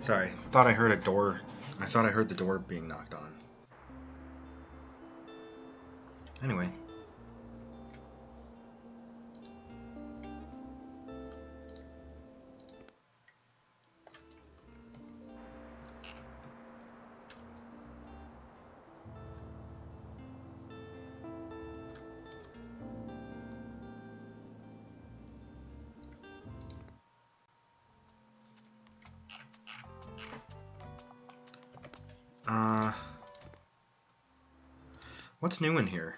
Sorry, thought I heard a door. I thought I heard the door being knocked on. Anyway. What's new in here?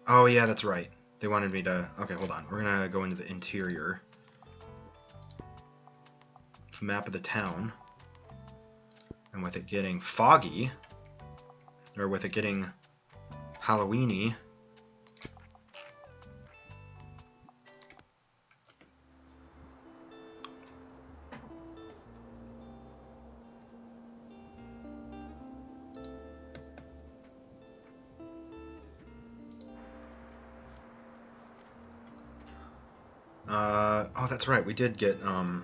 Oh yeah, that's right. They wanted me to... Okay, hold on. We're gonna go into the interior. It's a map of the town. And with it getting foggy, or with it getting Halloween-y, oh, that's right. We did get, some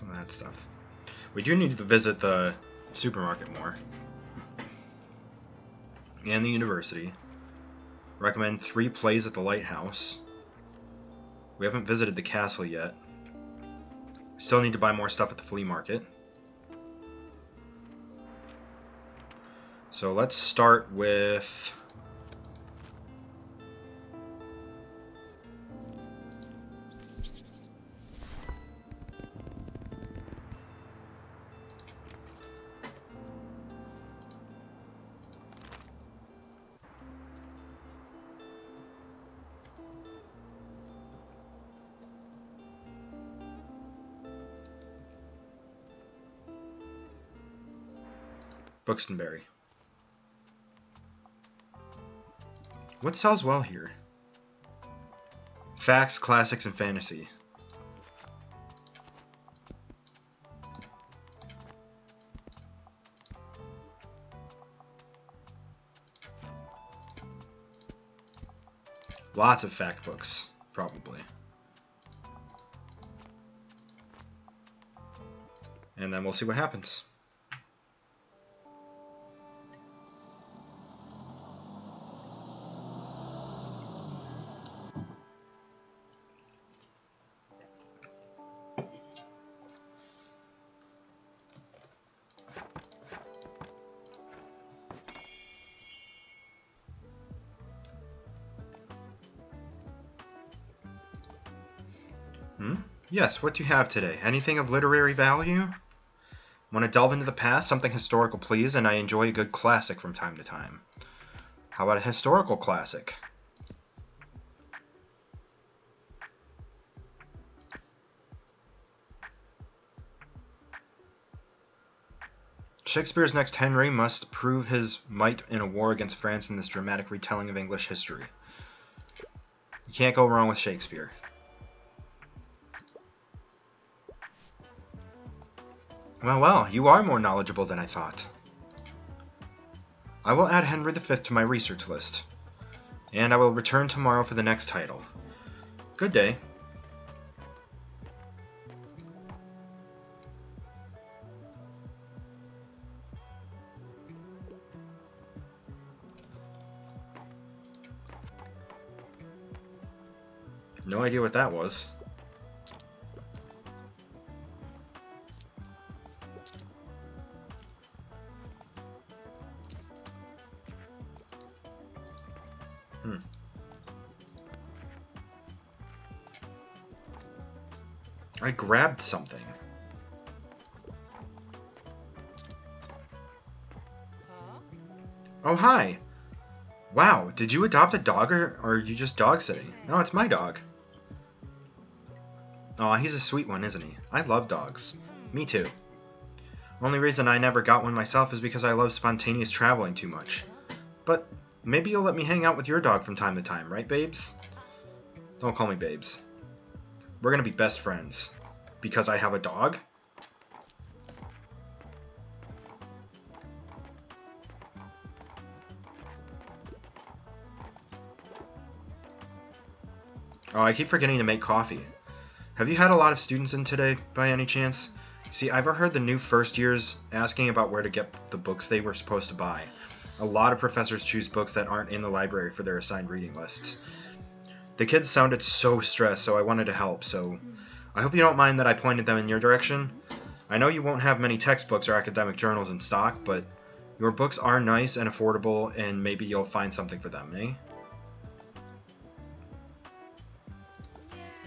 of that stuff. We do need to visit the supermarket more. And the university. Recommend 3 plays at the lighthouse. We haven't visited the castle yet. Still need to buy more stuff at the flea market. So let's start with... Bookstore. What sells well here? Facts, classics, and fantasy. Lots of fact books, probably. And then we'll see what happens. Yes, what do you have today? Anything of literary value? Want to delve into the past? Something historical, please, and I enjoy a good classic from time to time. How about a historical classic? Shakespeare's next Henry must prove his might in a war against France in this dramatic retelling of English history. You can't go wrong with Shakespeare. Well, you are more knowledgeable than I thought. I will add Henry V to my research list, and I will return tomorrow for the next title. Good day. No idea what that was. I grabbed something. Oh, hi. Wow, did you adopt a dog or are you just dog sitting? No, it's my dog. Aw, he's a sweet one, isn't he? I love dogs. Me too. Only reason I never got one myself is because I love spontaneous traveling too much. But maybe you'll let me hang out with your dog from time to time, right, babes? Don't call me babes. We're gonna be best friends. Because I have a dog? Oh, I keep forgetting to make coffee. Have you had a lot of students in today, by any chance? See, I've overheard the new first years asking about where to get the books they were supposed to buy. A lot of professors choose books that aren't in the library for their assigned reading lists. The kids sounded so stressed, so I wanted to help, so I hope you don't mind that I pointed them in your direction. I know you won't have many textbooks or academic journals in stock, but your books are nice and affordable, and maybe you'll find something for them, eh?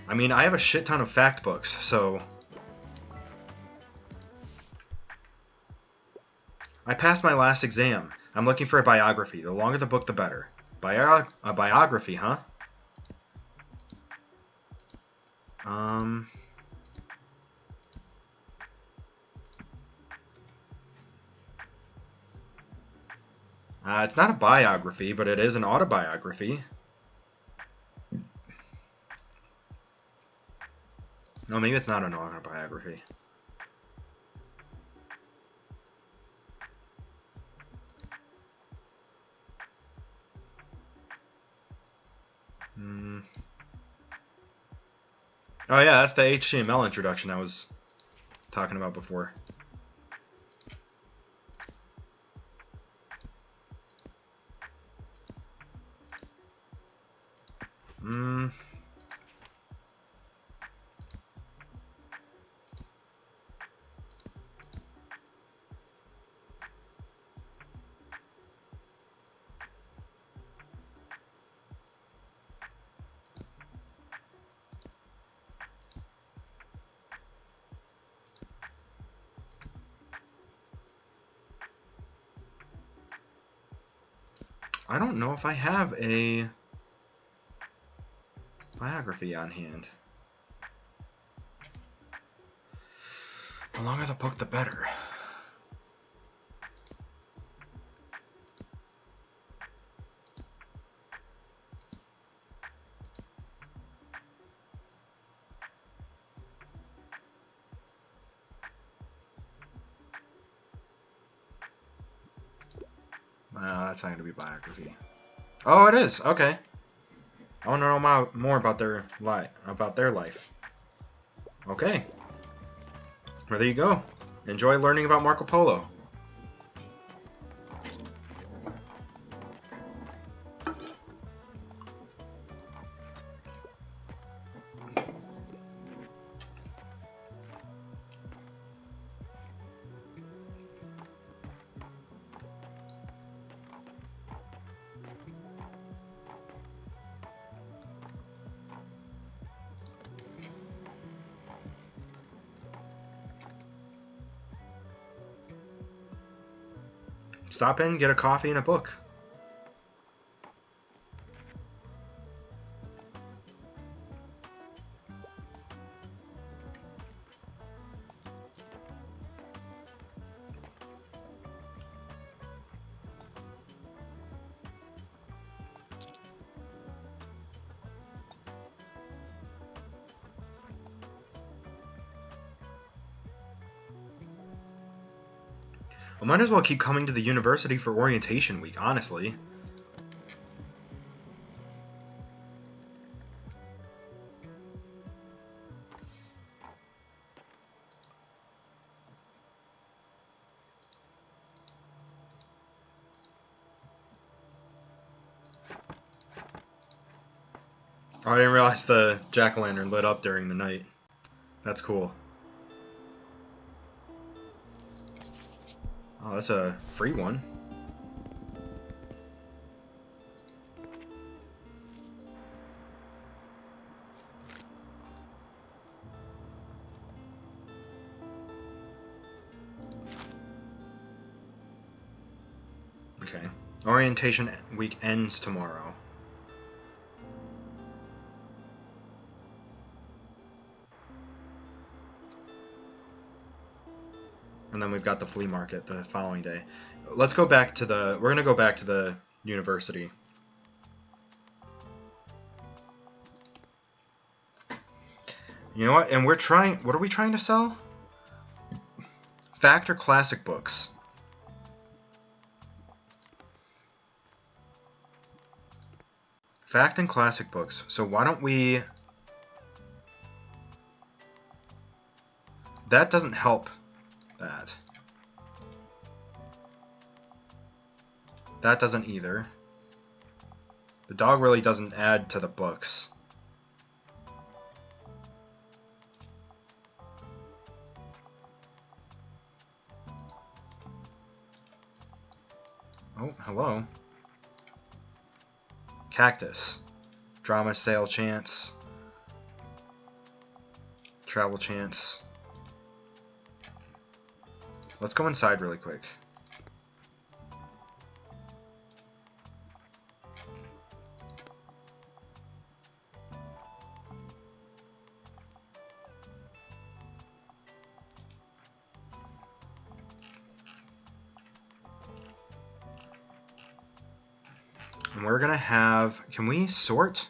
I mean, I have a shit ton of fact books, so... I passed my last exam. I'm looking for a biography. The longer the book, the better. A biography, huh? It's not a biography, but it is an autobiography. No, maybe it's not an autobiography. Oh yeah, that's the HTML introduction I was talking about before. I don't know if I have a biography on hand. The longer the book, the better. That's not going to be biography. Oh, it is. Okay. I want to know more about their life. Okay. Well, there you go. Enjoy learning about Marco Polo. Stop in, get a coffee and a book. I might as well keep coming to the university for orientation week, honestly. Oh, I didn't realize the jack-o'-lantern lit up during the night. That's cool. Oh, that's a free one. Okay. Orientation week ends tomorrow. And then we've got the flea market the following day. Let's go back to the... We're going to go back to the university. You know what? And we're trying... What are we trying to sell? Fact or classic books? Fact and classic books. So why don't we... That doesn't help that. That doesn't either. The dog really doesn't add to the books. Oh, hello. Cactus. Drama sale chance. Travel chance. Let's go inside really quick. And we're gonna have, can we sort?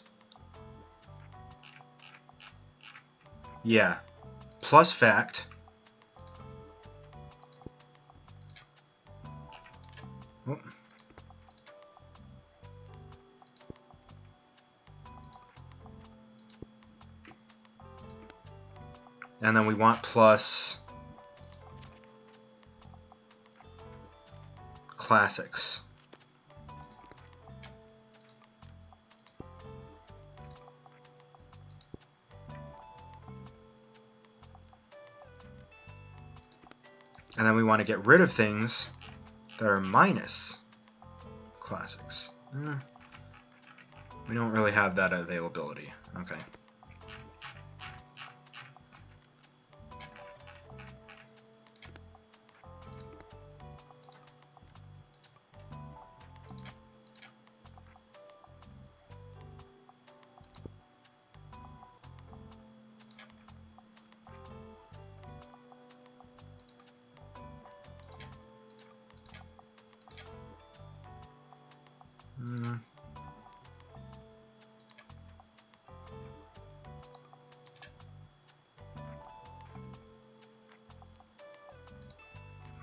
Yeah, plus fact. Oh. And then we want plus classics. And then we want to get rid of things that are minus classics. We don't really have that availability. Okay.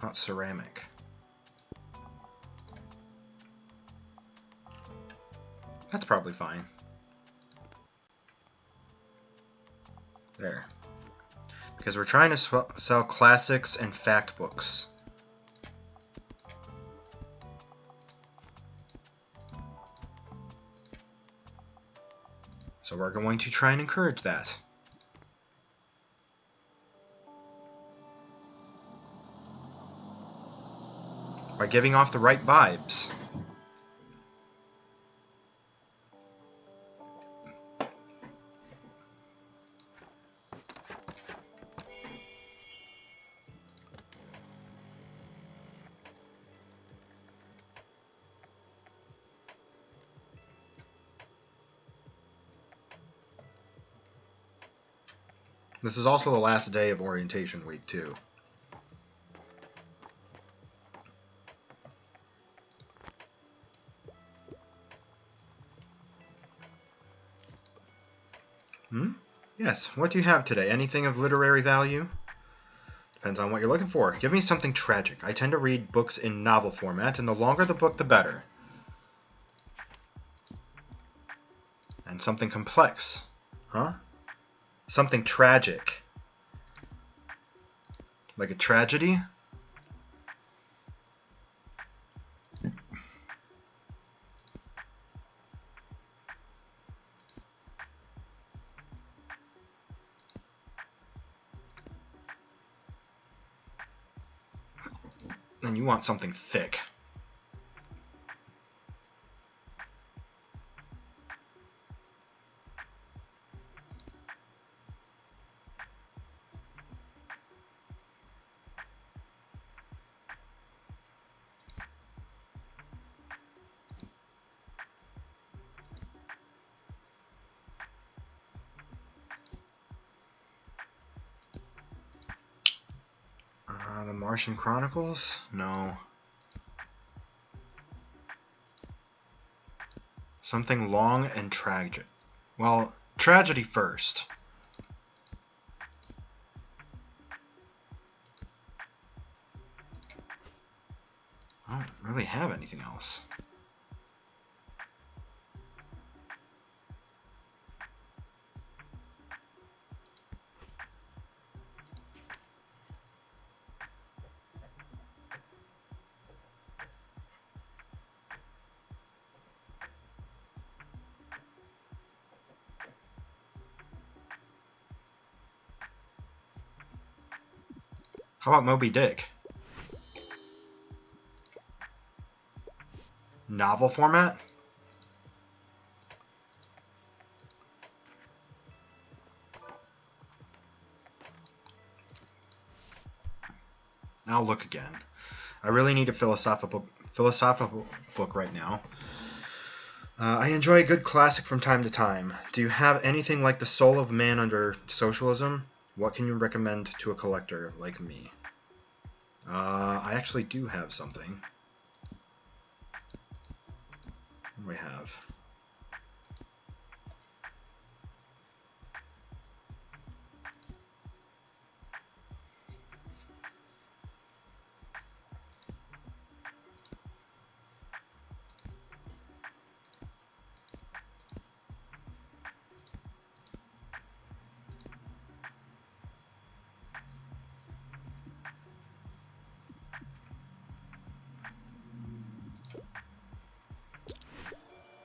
Not ceramic. That's probably fine. There. Because we're trying to sell classics and fact books. So we're going to try and encourage that. By giving off the right vibes. This is also the last day of orientation week, too. Yes, what do you have today? Anything of literary value? Depends on what you're looking for. Give me something tragic. I tend to read books in novel format, and the longer the book, the better. And something complex. Huh? Something tragic. Like a tragedy? And you want something thick. The Martian Chronicles? No. Something long and tragic. Well, tragedy first. I don't really have anything else. How about Moby Dick? Novel format? I'll look again. I really need a philosophical book right now. I enjoy a good classic from time to time. Do you have anything like The Soul of Man Under Socialism? What can you recommend to a collector like me? I actually do have something. What do we have?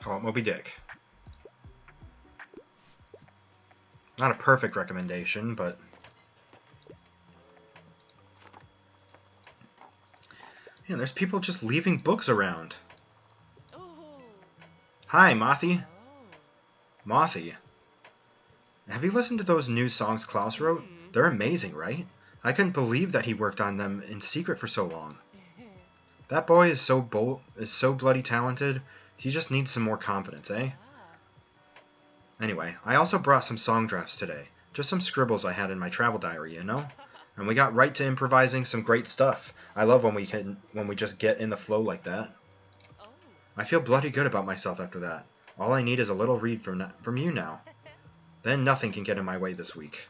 How about Moby Dick? Not a perfect recommendation, but... Man, there's people just leaving books around. Hi, Mothy. Mothy. Have you listened to those new songs Klaus wrote? They're amazing, right? I couldn't believe that he worked on them in secret for so long. That boy is so bloody talented. He just needs some more confidence, eh? Anyway, I also brought some song drafts today. Just some scribbles I had in my travel diary, you know? And we got right to improvising some great stuff. I love when we just get in the flow like that. I feel bloody good about myself after that. All I need is a little read from you now. Then nothing can get in my way this week.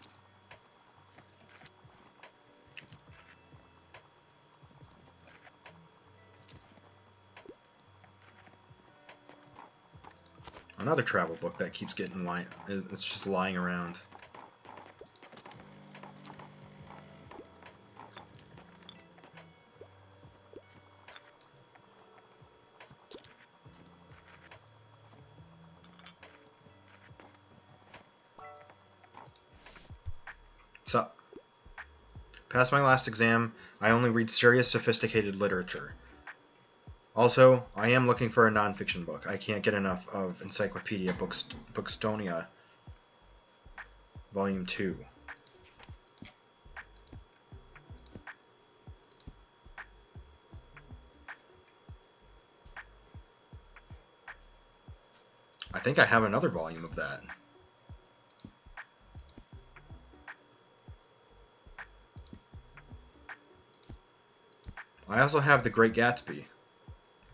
Another travel book that keeps getting it's just lying around. So, past my last exam, I only read serious, sophisticated literature. Also, I am looking for a nonfiction book. I can't get enough of Encyclopedia Bookstonia, Volume 2. I think I have another volume of that. I also have The Great Gatsby,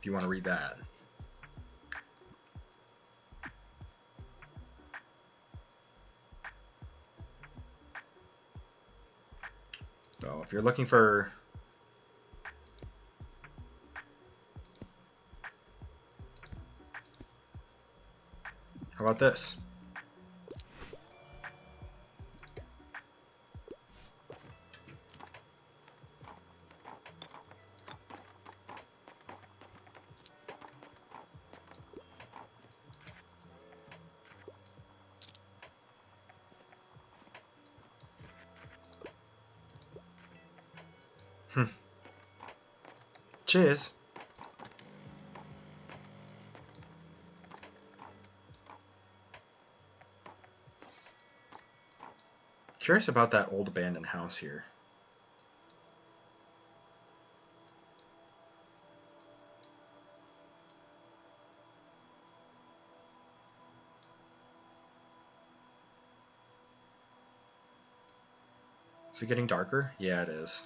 if you want to read that. So, if you're looking for... How about this? Cheers. Curious about that old abandoned house here. Is it getting darker? Yeah, it is.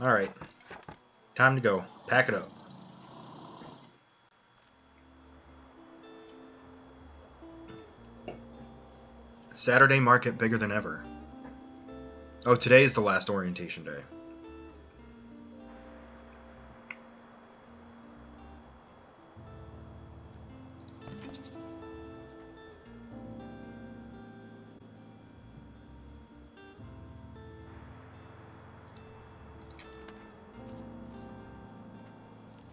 Alright. Time to go. Pack it up. Saturday market bigger than ever. Oh, today is the last orientation day.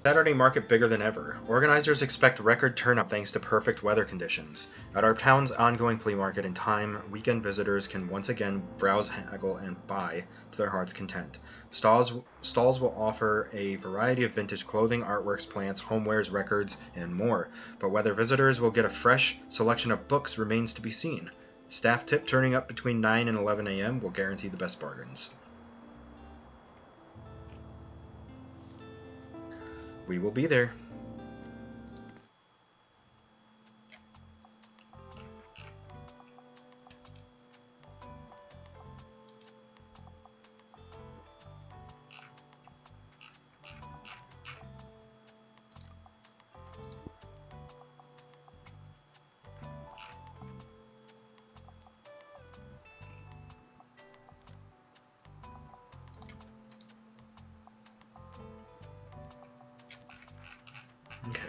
Saturday market bigger than ever. Organizers expect record turnout thanks to perfect weather conditions. At our town's ongoing flea market in time, weekend visitors can once again browse, haggle, and buy to their heart's content. Stalls will offer a variety of vintage clothing, artworks, plants, homewares, records, and more, but whether visitors will get a fresh selection of books remains to be seen. Staff tip turning up between 9 and 11 a.m. will guarantee the best bargains. We will be there. Okay.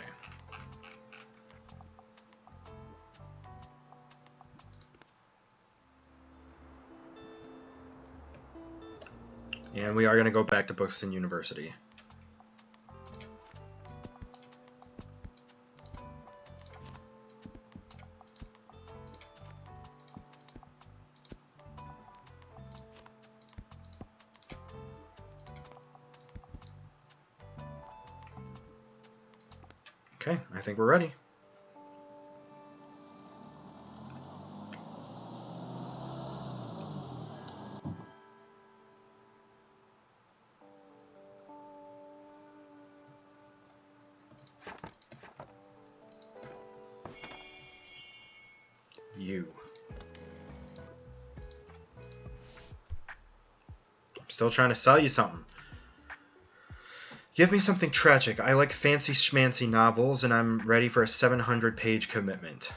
And we are going to go back to Bookston University. Okay, I think we're ready. You. I'm still trying to sell you something. Give me something tragic. I like fancy schmancy novels, and I'm ready for a 700-page commitment.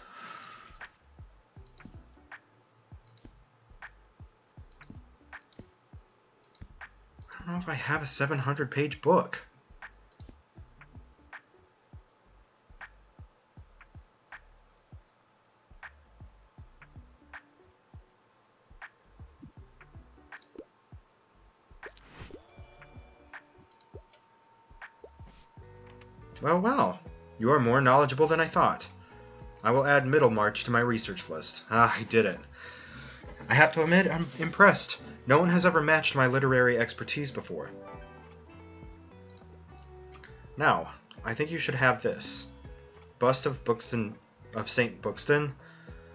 I don't know if I have a 700-page book. Well, you are more knowledgeable than I thought. I will add Middlemarch to my research list. Ah, I did it. I have to admit, I'm impressed. No one has ever matched my literary expertise before. Now, I think you should have this. Bust of St. Bookston.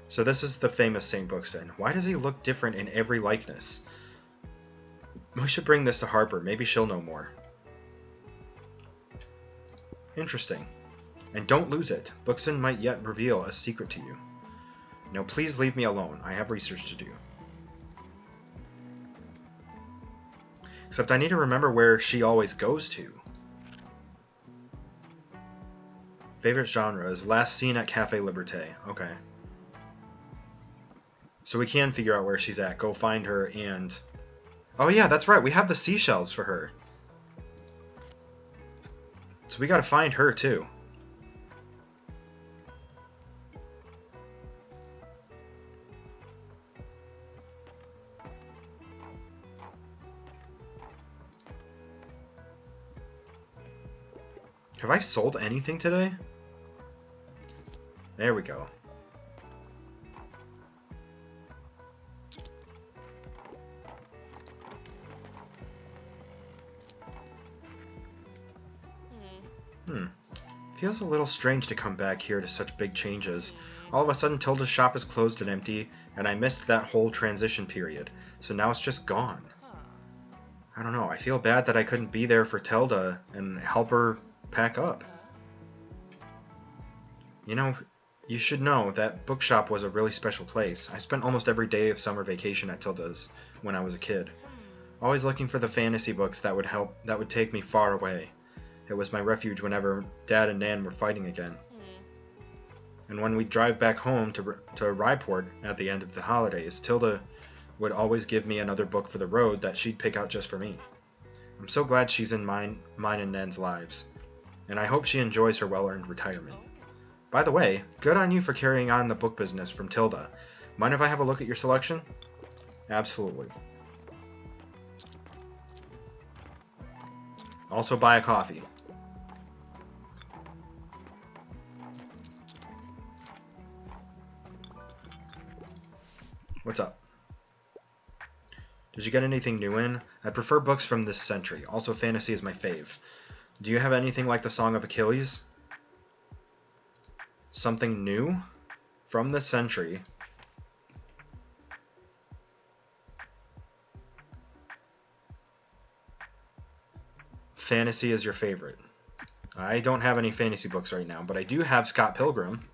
So this is the famous St. Bookston. Why does he look different in every likeness? We should bring this to Harper. Maybe she'll know more. Interesting. And don't lose it. Bookston might yet reveal a secret to you. Now please leave me alone. I have research to do. Except I need to remember where she always goes to. Favorite genre is Last Seen at Cafe Liberté. Okay. So we can figure out where she's at. Go find her and... Oh yeah, that's right. We have the seashells for her. So we gotta find her too. Have I sold anything today? There we go. Feels a little strange to come back here to such big changes. All of a sudden Tilda's shop is closed and empty, and I missed that whole transition period, so now it's just gone. I don't know, I feel bad that I couldn't be there for Tilda and help her pack up. You know, you should know that bookshop was a really special place. I spent almost every day of summer vacation at Tilda's when I was a kid. Always looking for the fantasy books that would take me far away. It was my refuge whenever Dad and Nan were fighting again. And when we'd drive back home to Ryport at the end of the holidays, Tilda would always give me another book for the road that she'd pick out just for me. I'm so glad she's in mine and Nan's lives, and I hope she enjoys her well-earned retirement. By the way, good on you for carrying on the book business from Tilda. Mind if I have a look at your selection? Absolutely. Also buy a coffee. What's up? Did you get anything new in? I prefer books from this century. Also, fantasy is my fave. Do you have anything like the Song of Achilles? Something new? From this century. Fantasy is your favorite. I don't have any fantasy books right now, but I do have Scott Pilgrim.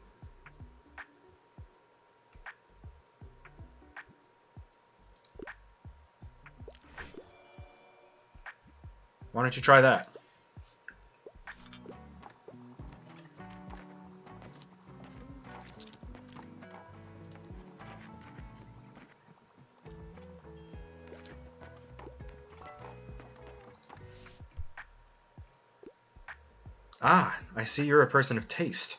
Why don't you try that? Ah, I see you're a person of taste.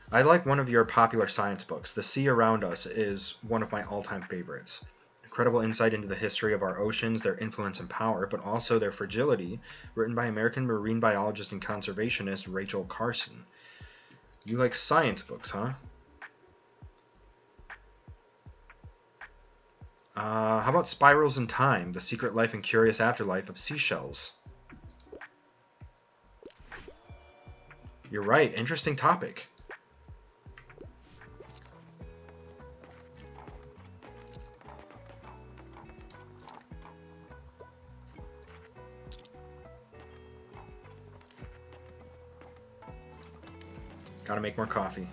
I like one of your popular science books. The Sea Around Us is one of my all-time favorites. Incredible insight into the history of our oceans, their influence and power, but also their fragility, written by American marine biologist and conservationist Rachel Carson. You like science books, huh? How about Spirals in Time, The Secret Life and Curious Afterlife of Seashells? You're right, interesting topic. Gotta make more coffee.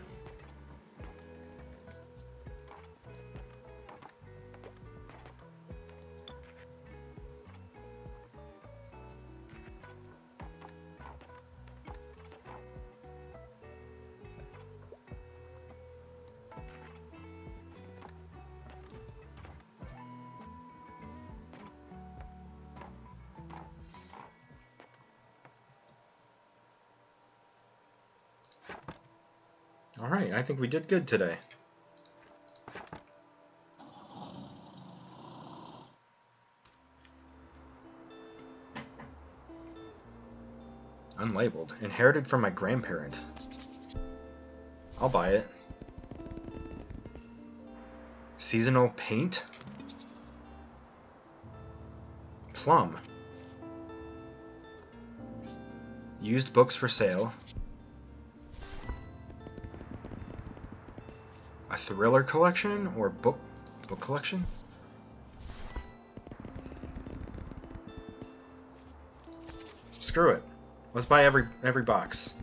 Alright, I think we did good today. Unlabeled. Inherited from my grandparent. I'll buy it. Seasonal paint? Plum. Used books for sale. A thriller collection or book collection? Screw it. Let's buy every box.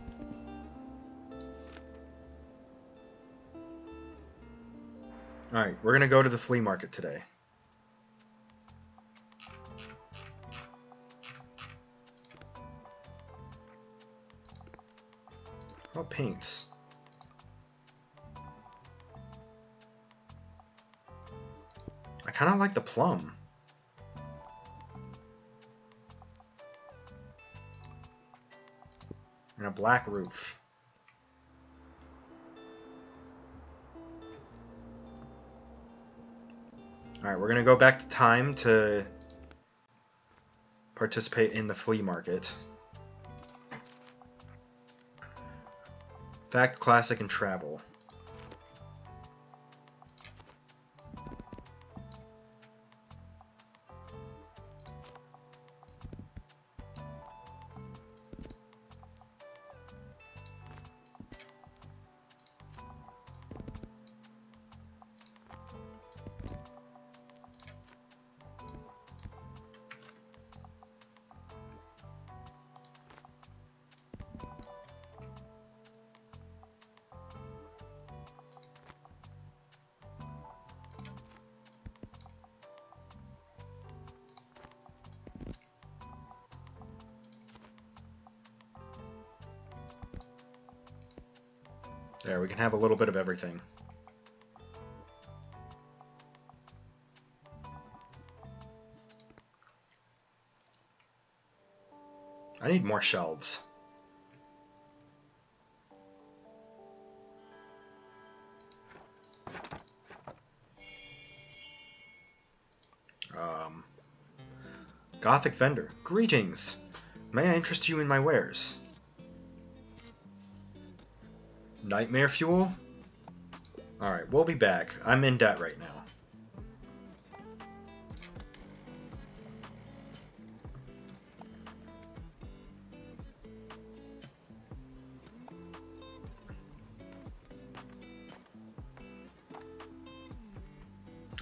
Alright, we're gonna go to the flea market today. Oh, paints. I kind of like the plum. And a black roof. Alright, we're going to go back to time to participate in the flea market. Fact, classic, and travel. There, we can have a little bit of everything. I need more shelves. Gothic vendor. Greetings! May I interest you in my wares? Nightmare fuel? Alright, we'll be back. I'm in debt right now.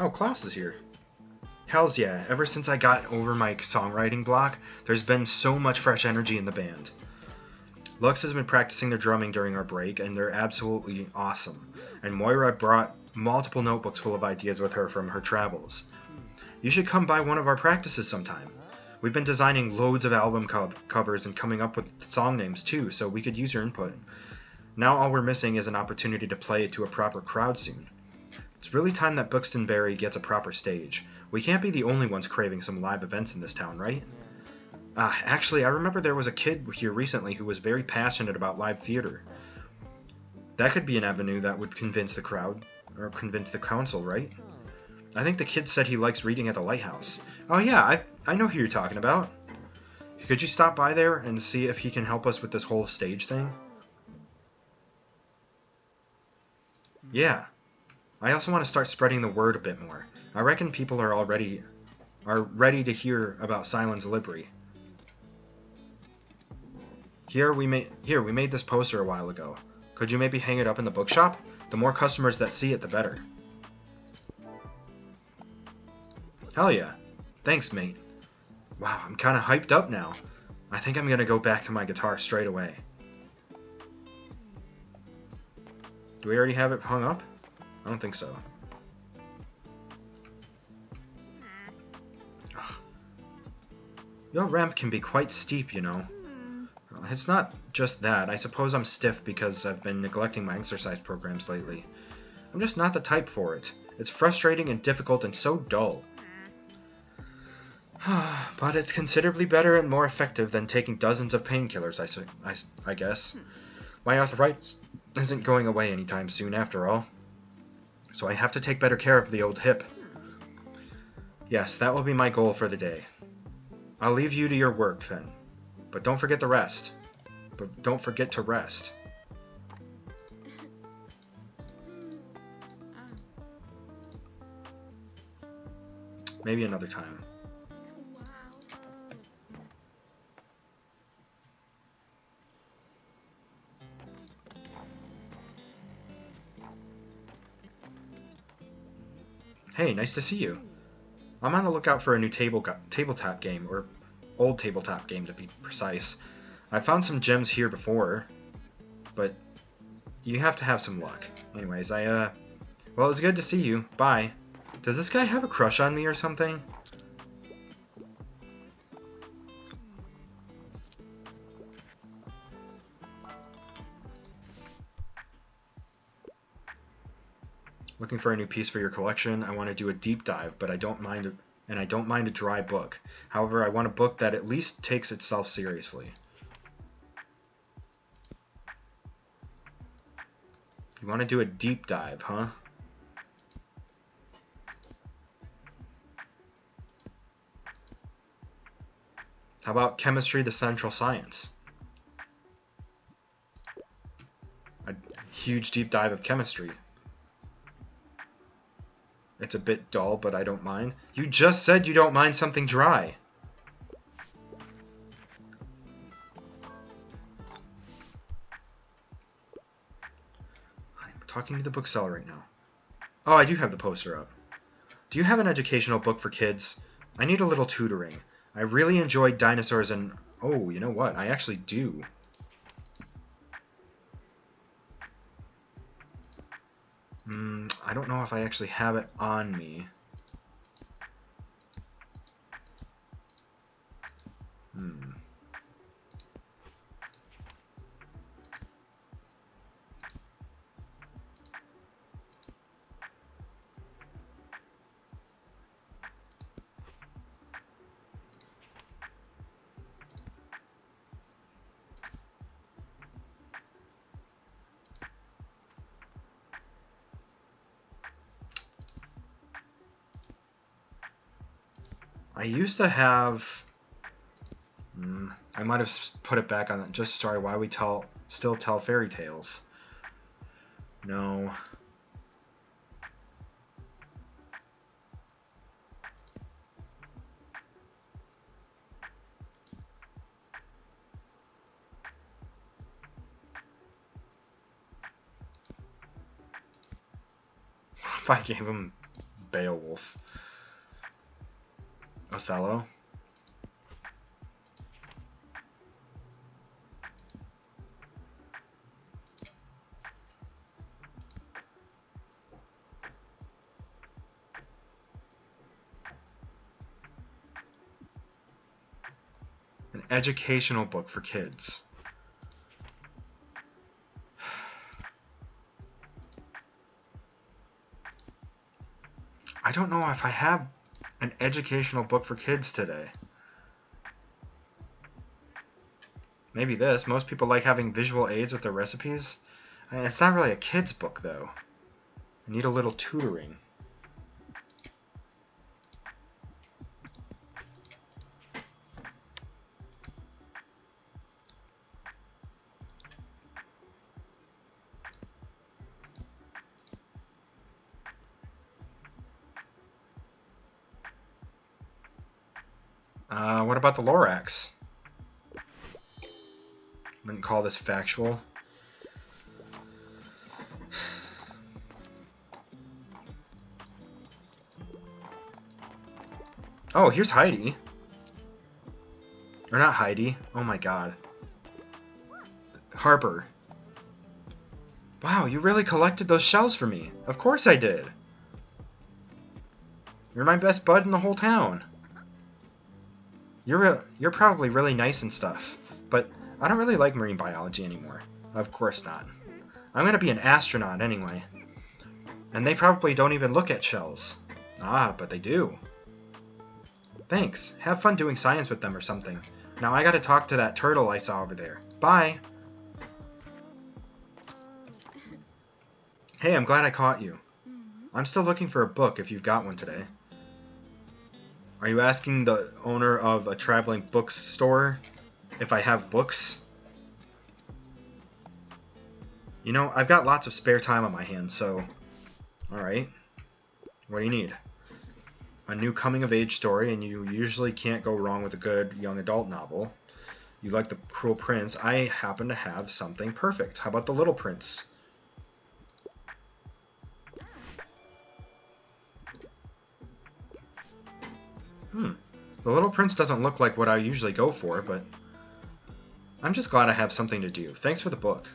Oh, Klaus is here. Hells yeah, ever since I got over my songwriting block, there's been so much fresh energy in the band. Lux has been practicing their drumming during our break, and they're absolutely awesome. And Moira brought multiple notebooks full of ideas with her from her travels. You should come by one of our practices sometime. We've been designing loads of album covers and coming up with song names too, so we could use your input. Now all we're missing is an opportunity to play it to a proper crowd soon. It's really time that Buxtonbury gets a proper stage. We can't be the only ones craving some live events in this town, right? Actually, I remember there was a kid here recently who was very passionate about live theater. That could be an avenue that would convince the crowd, or convince the council, right? I think the kid said he likes reading at the lighthouse. Oh yeah, I know who you're talking about. Could you stop by there and see if he can help us with this whole stage thing? Yeah. I also want to start spreading the word a bit more. I reckon people are ready to hear about Silence Library. Here we made this poster a while ago. Could you maybe hang it up in the bookshop? The more customers that see it, the better. Hell yeah. Thanks, mate. Wow, I'm kind of hyped up now. I think I'm going to go back to my guitar straight away. Do we already have it hung up? I don't think so. Ugh. Your ramp can be quite steep, you know. Well, it's not just that. I suppose I'm stiff because I've been neglecting my exercise programs lately. I'm just not the type for it. It's frustrating and difficult and so dull. But it's considerably better and more effective than taking dozens of painkillers, I guess. My arthritis isn't going away anytime soon, after all. So I have to take better care of the old hip. Yes, that will be my goal for the day. I'll leave you to your work, then. But don't forget the rest. But don't forget to rest. Maybe another time. Hey, nice to see you. I'm on the lookout for a new tabletop game, or old tabletop game to be precise. I found some gems here before, but you have to have some luck. Anyways, well, it was good to see you. Bye. Does this guy have a crush on me or something? Looking for a new piece for your collection. I want to do a deep dive, but I don't mind a dry book. However, I want a book that at least takes itself seriously. You want to do a deep dive, huh? How about Chemistry, the Central Science? A huge deep dive of chemistry. It's a bit dull, but I don't mind. You just said you don't mind something dry. I'm talking to the bookseller right now. Oh, I do have the poster up. Do you have an educational book for kids? I need a little tutoring. I really enjoyed dinosaurs and... Oh, you know what? I actually do. I don't know if I actually have it on me. I used to have... I might have put it back on... Just sorry, why we still tell fairy tales. No. If I gave him Beowulf. Othello. An educational book for kids. I don't know if I have an educational book for kids today. Maybe this. Most people like having visual aids with their recipes. It's not really a kid's book, though. I need a little tutoring. What about the Lorax? Wouldn't call this factual. Oh, here's Heidi. Or not Heidi. Oh my god. Harper. Wow, you really collected those shells for me. Of course I did. You're my best bud in the whole town. You're probably really nice and stuff, but I don't really like marine biology anymore. Of course not. I'm gonna be an astronaut anyway. And they probably don't even look at shells. Ah, but they do. Thanks. Have fun doing science with them or something. Now I gotta talk to that turtle I saw over there. Bye! Hey, I'm glad I caught you. I'm still looking for a book if you've got one today. Are you asking the owner of a traveling bookstore if I have books? You know, I've got lots of spare time on my hands, so... Alright. What do you need? A new coming-of-age story, and you usually can't go wrong with a good young adult novel. You like The Cruel Prince. I happen to have something perfect. How about The Little Prince? The Little Prince doesn't look like what I usually go for, but I'm just glad I have something to do. Thanks for the book.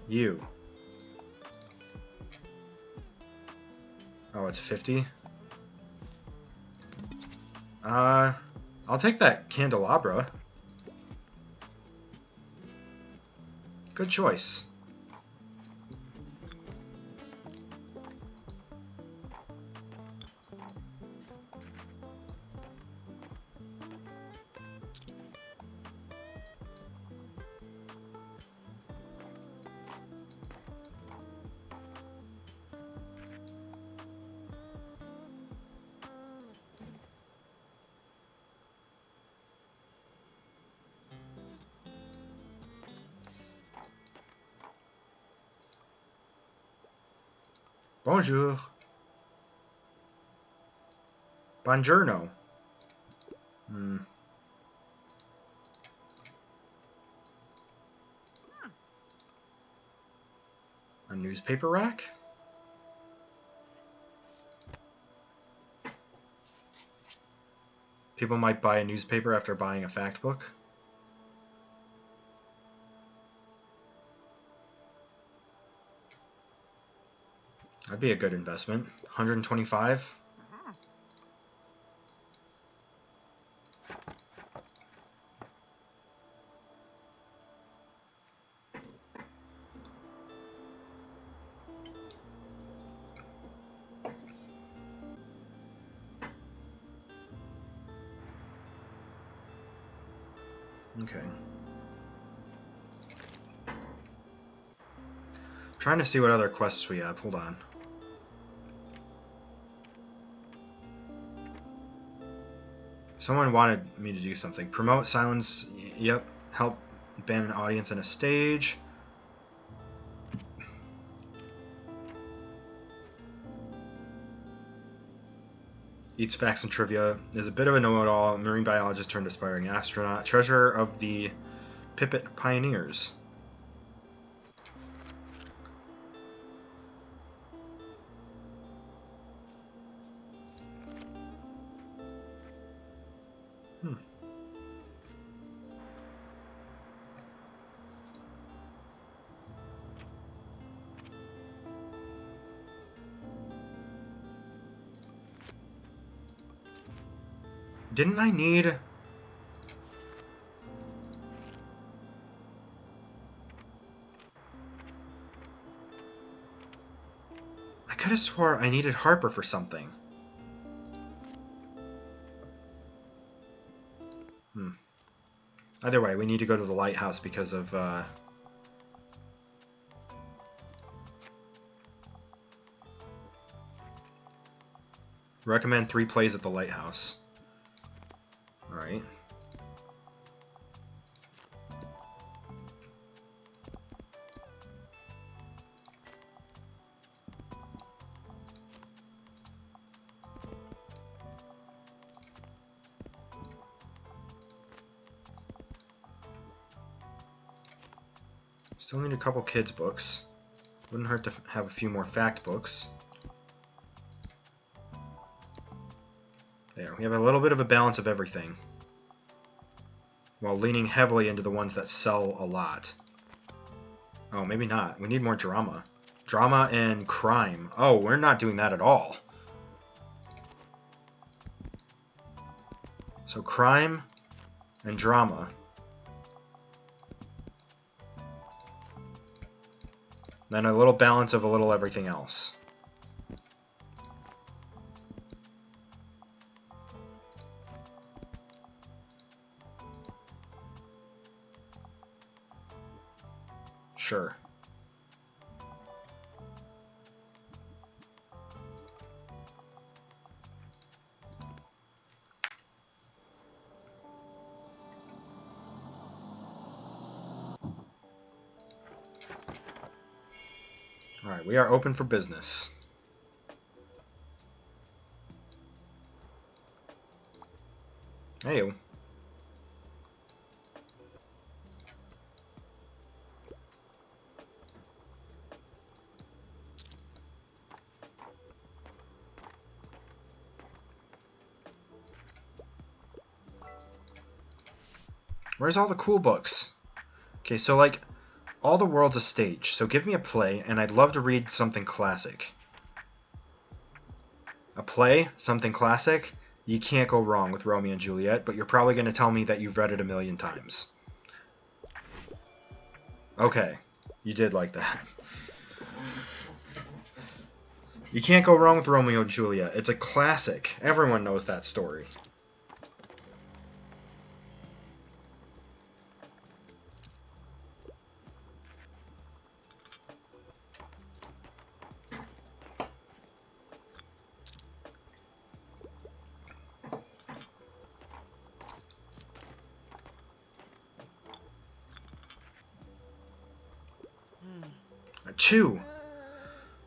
You. Oh, it's 50? I'll take that candelabra. Good choice. Bonjour. Buongiorno. A newspaper rack? People might buy a newspaper after buying a fact book. That'd be a good investment. 125. Okay. Trying to see what other quests we have. Hold on. Someone wanted me to do something. Promote silence. Yep. Help Abandoned audience and a stage. Eats facts and trivia. Is a bit of a know-it-all. Marine biologist turned aspiring astronaut. Treasurer of the Pipit Pioneers. Didn't I need... I could have swore I needed Harper for something. Either way, we need to go to the lighthouse because of... Recommend 3 plays at the lighthouse. Alright. Still need a couple kids' books. Wouldn't hurt to have a few more fact books. There, we have a little bit of a balance of everything, while leaning heavily into the ones that sell a lot. Oh, maybe not. We need more drama. Drama and crime. Oh, we're not doing that at all. So crime and drama. Then a little balance of a little everything else. Sure. Alright, we are open for business. Hey. Where's all the cool books? Okay, so like, all the world's a stage, so give me a play, and I'd love to read something classic. A play? Something classic? You can't go wrong with Romeo and Juliet, but you're probably going to tell me that you've read it a million times. Okay, you did like that. You can't go wrong with Romeo and Juliet. It's a classic. Everyone knows that story. Achoo!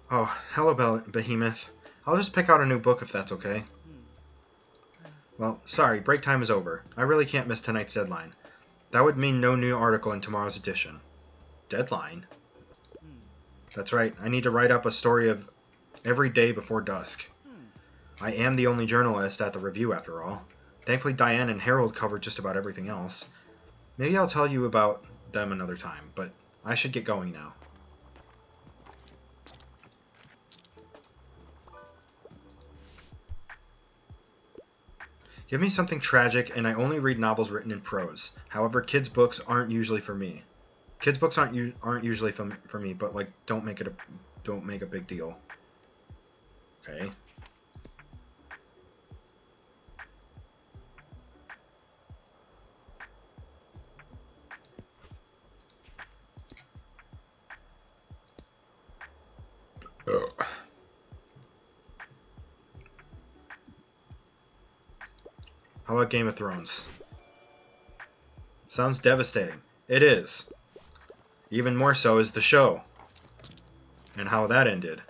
Oh, hello, Behemoth. I'll just pick out a new book if that's okay. Well, sorry, break time is over. I really can't miss tonight's deadline. That would mean no new article in tomorrow's edition. Deadline? That's right, I need to write up a story of every day before dusk. I am the only journalist at the review, after all. Thankfully, Diane and Harold covered just about everything else. Maybe I'll tell you about them another time, but I should get going now. Give me something tragic, and I only read novels written in prose. However, kids' books aren't usually for me. Kids' books aren't usually for me, but like, don't make a big deal. Okay. Ugh. How about Game of Thrones? Sounds devastating. It is. Even more so is the show. And how that ended.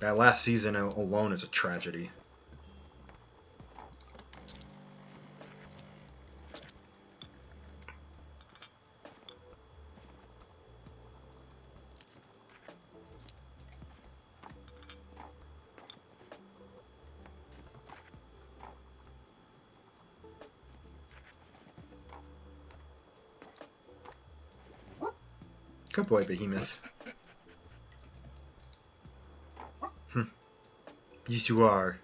That last season alone is a tragedy. Good boy, Behemoth. Yes, you are.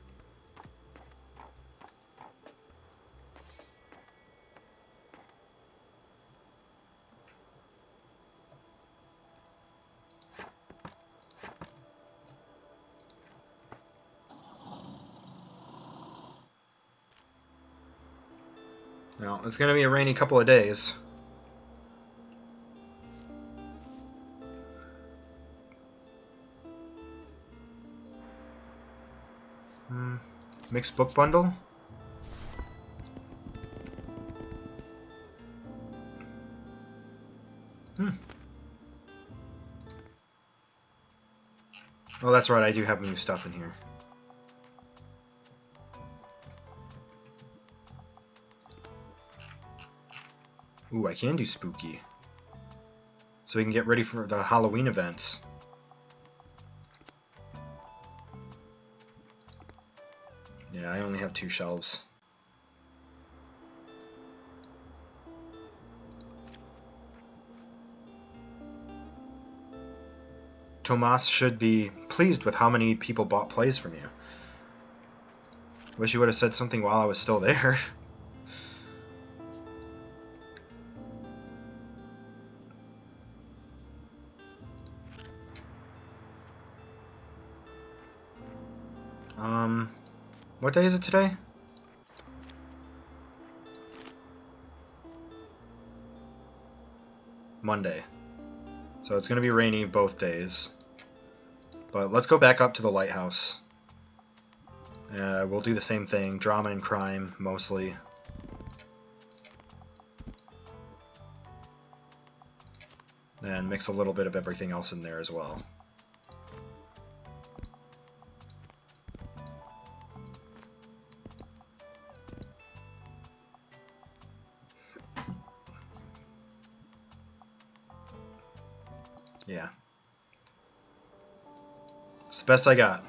Now, it's going to be a rainy couple of days. Mixed book bundle? Oh, that's right, I do have new stuff in here. Ooh, I can do spooky. So we can get ready for the Halloween events. Yeah, I only have 2 shelves. Tomas should be pleased with how many people bought plays from you. Wish you would have said something while I was still there. What day is it today? Monday. So it's going to be rainy both days. But let's go back up to the lighthouse. We'll do the same thing. Drama and crime, mostly. And mix a little bit of everything else in there as well. Yeah. It's the best I got.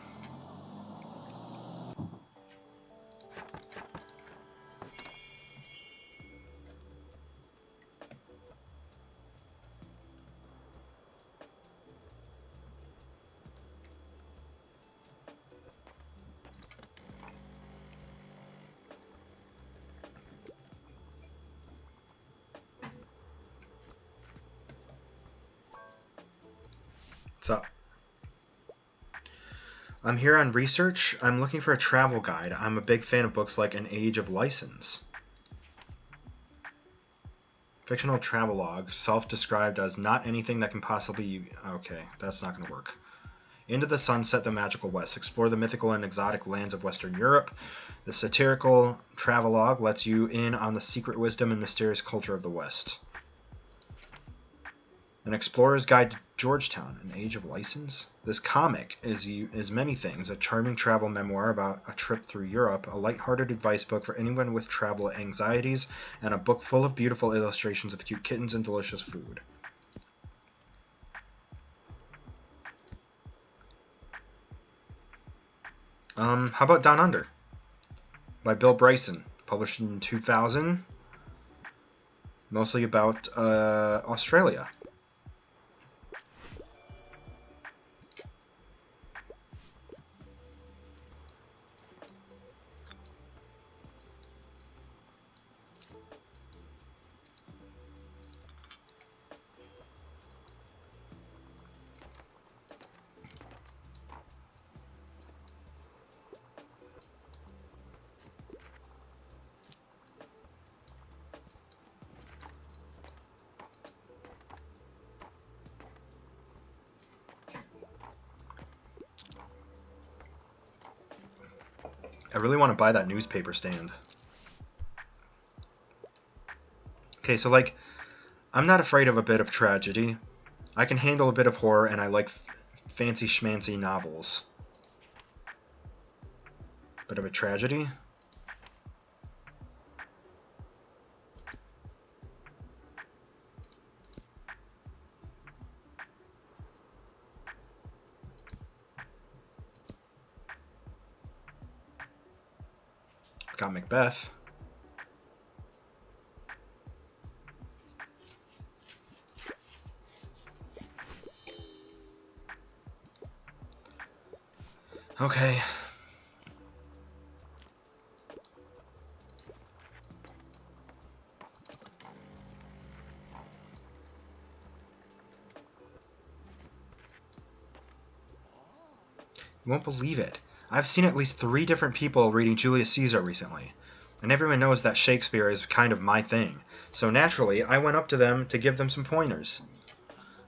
What's up? I'm here on research. I'm looking for a travel guide. I'm a big fan of books like An Age of License. Fictional travelogue, self-described as not anything that can possibly... Okay, that's not going to work. Into the Sunset, the Magical West. Explore the mythical and exotic lands of Western Europe. The satirical travelogue lets you in on the secret wisdom and mysterious culture of the West. An Explorer's Guide to Georgetown, An Age of License. This comic is many things. A charming travel memoir about a trip through Europe, a lighthearted advice book for anyone with travel anxieties, and a book full of beautiful illustrations of cute kittens and delicious food. How about Down Under? By Bill Bryson, published in 2000. Mostly about Australia. I really want to buy that newspaper stand. Okay, so like, I'm not afraid of a bit of tragedy. I can handle a bit of horror, and I like fancy schmancy novels. Bit of a tragedy? Got Macbeth. Okay. You won't believe it. I've seen at least 3 different people reading Julius Caesar recently, and everyone knows that Shakespeare is kind of my thing, so naturally I went up to them to give them some pointers.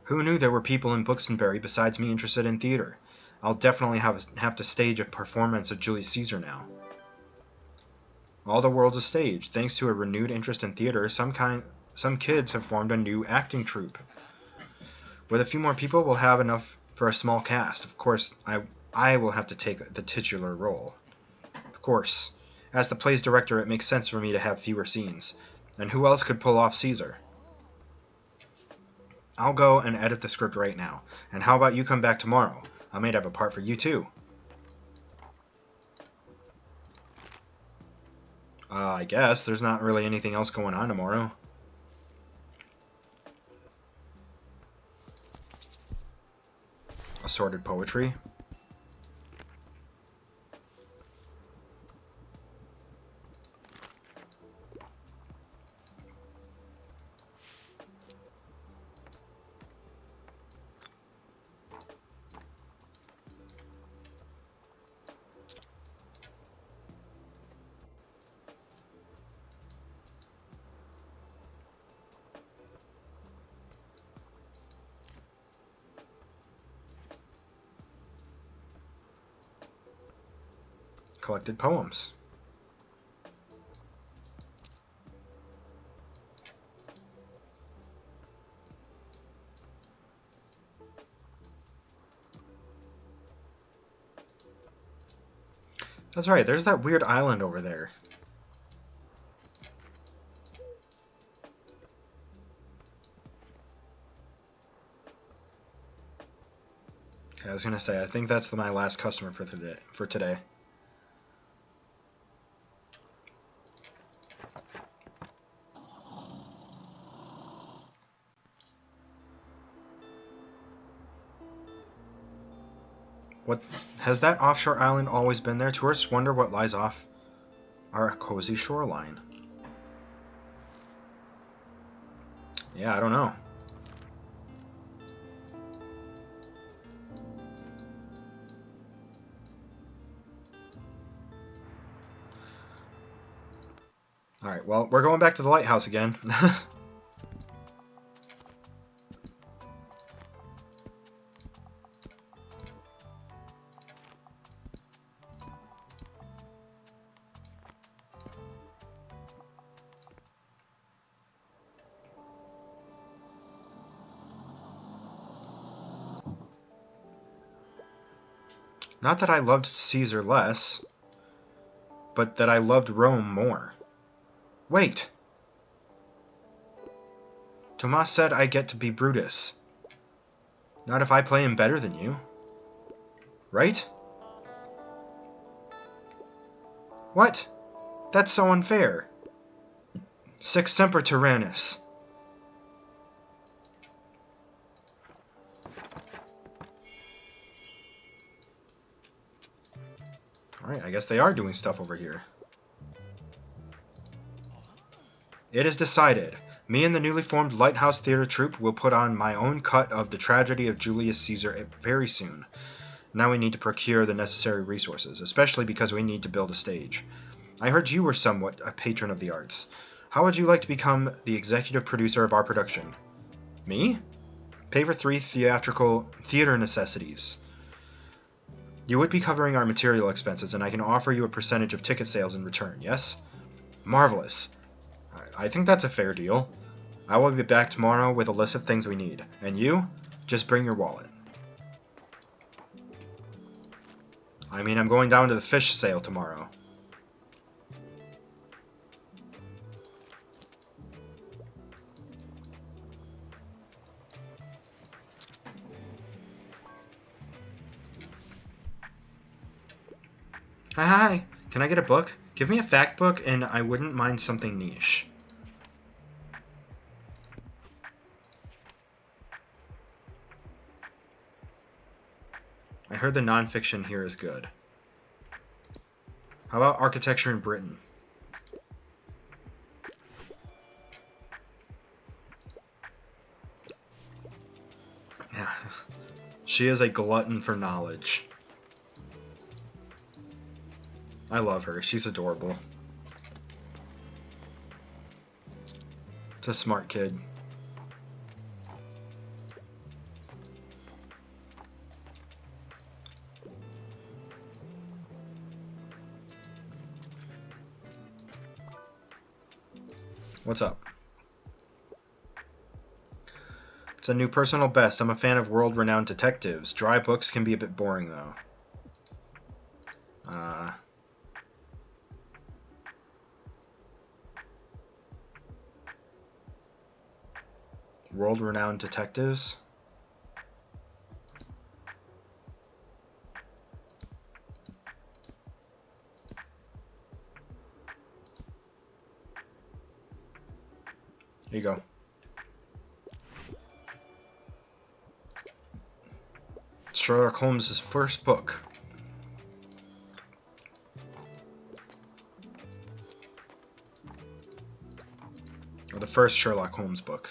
Who knew there were people in Bookstore besides me interested in theater? I'll definitely have to stage a performance of Julius Caesar now. All the world's a stage. Thanks to a renewed interest in theater, some kids have formed a new acting troupe. With a few more people, we'll have enough for a small cast. Of course, I will have to take the titular role. Of course, as the play's director, it makes sense for me to have fewer scenes. And who else could pull off Caesar? I'll go and edit the script right now. And how about you come back tomorrow? I might have a part for you too. I guess. There's not really anything else going on tomorrow. Assorted poetry. Collected poems. That's right, there's that weird island over there. Okay, I was gonna say, I think that's my last customer for today. What has that offshore island always been there? Tourists wonder what lies off our cozy shoreline. Yeah, I don't know. Alright, well, we're going back to the lighthouse again. Not that I loved Caesar less, but that I loved Rome more. Wait! Tomas said I get to be Brutus. Not if I play him better than you. Right? What? That's so unfair. Sic semper tyrannis. Alright, I guess they are doing stuff over here. It is decided. Me and the newly formed Lighthouse Theater Troupe will put on my own cut of the tragedy of Julius Caesar very soon. Now we need to procure the necessary resources, especially because we need to build a stage. I heard you were somewhat a patron of the arts. How would you like to become the executive producer of our production? Me? Pay for 3 theater necessities. You would be covering our material expenses, and I can offer you a percentage of ticket sales in return, yes? Marvelous. I think that's a fair deal. I will be back tomorrow with a list of things we need. And you? Just bring your wallet. I mean, I'm going down to the fish sale tomorrow. Hi, can I get a book? Give me a fact book and I wouldn't mind something niche. I heard the nonfiction here is good. How about architecture in Britain? Yeah. She is a glutton for knowledge. I love her. She's adorable. It's a smart kid. What's up? It's a new personal best. I'm a fan of world-renowned detectives. Dry books can be a bit boring, though. World-renowned detectives? Here you go. Sherlock Holmes' first book. Or the first Sherlock Holmes book.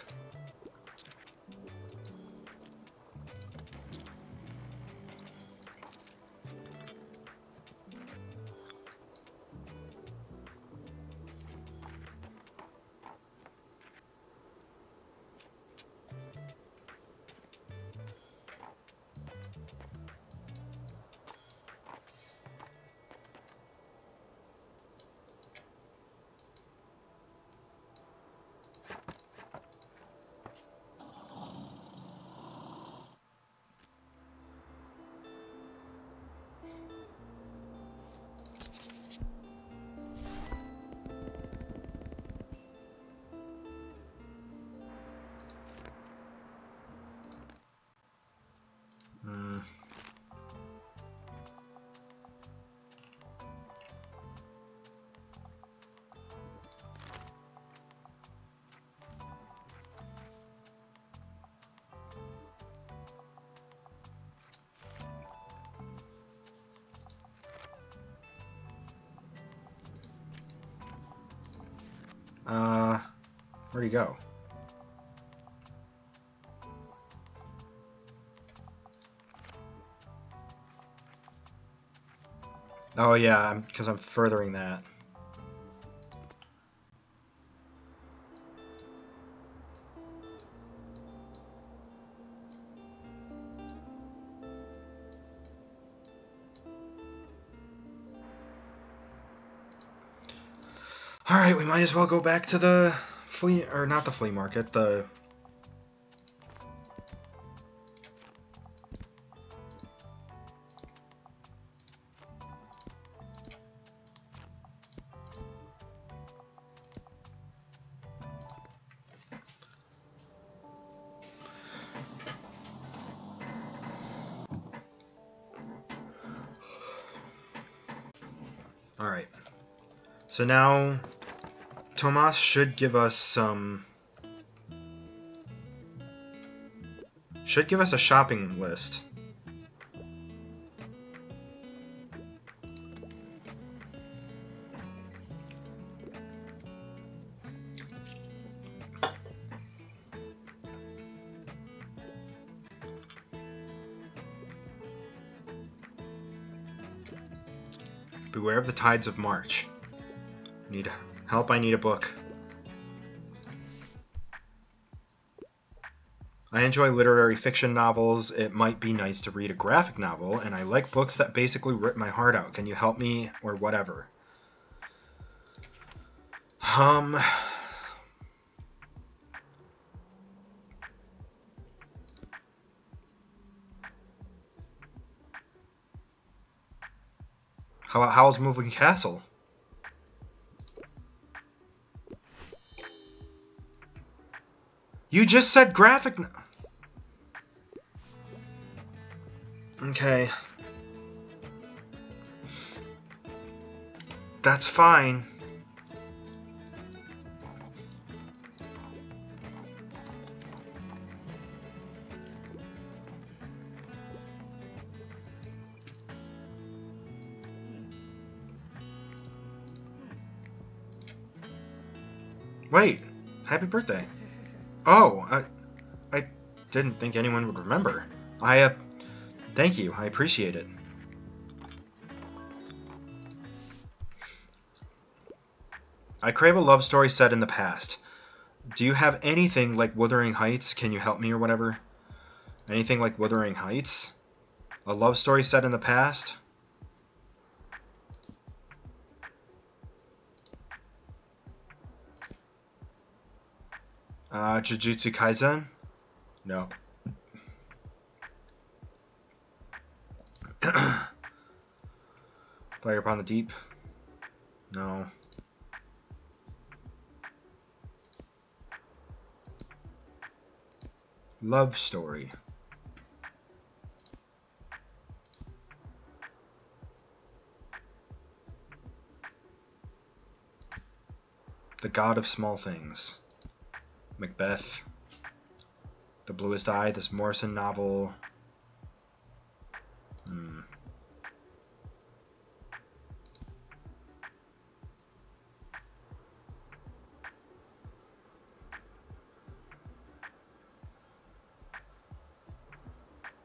Where'd he go? Oh yeah, because I'm furthering that. Alright, we might as well go back to the flea, or not the flea market, the... Alright. So now, Tomas should give us some... should give us a shopping list. Beware of the tides of March. Need help, I need a book. I enjoy literary fiction novels. It might be nice to read a graphic novel, and I like books that basically rip my heart out. Can you help me, or whatever? How about Howl's Moving Castle? You just said graphic... Okay. That's fine. Wait, happy birthday. Oh, I didn't think anyone would remember. Thank you, I appreciate it. I crave a love story set in the past. Do you have anything like Wuthering Heights? Can you help me or whatever? Anything like Wuthering Heights? A love story set in the past? Jujutsu Kaisen? No. Fire Upon the Deep? No. Love story. The God of Small Things. Macbeth. The Bluest Eye, this Morrison novel.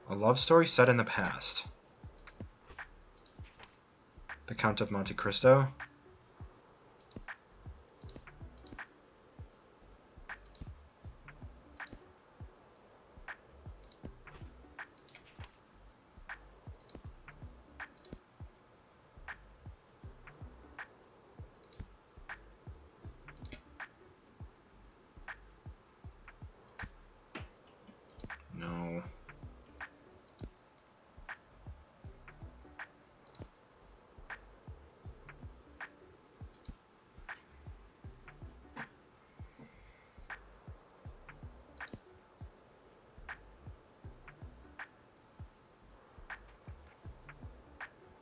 A love story set in the past. The Count of Monte Cristo. No.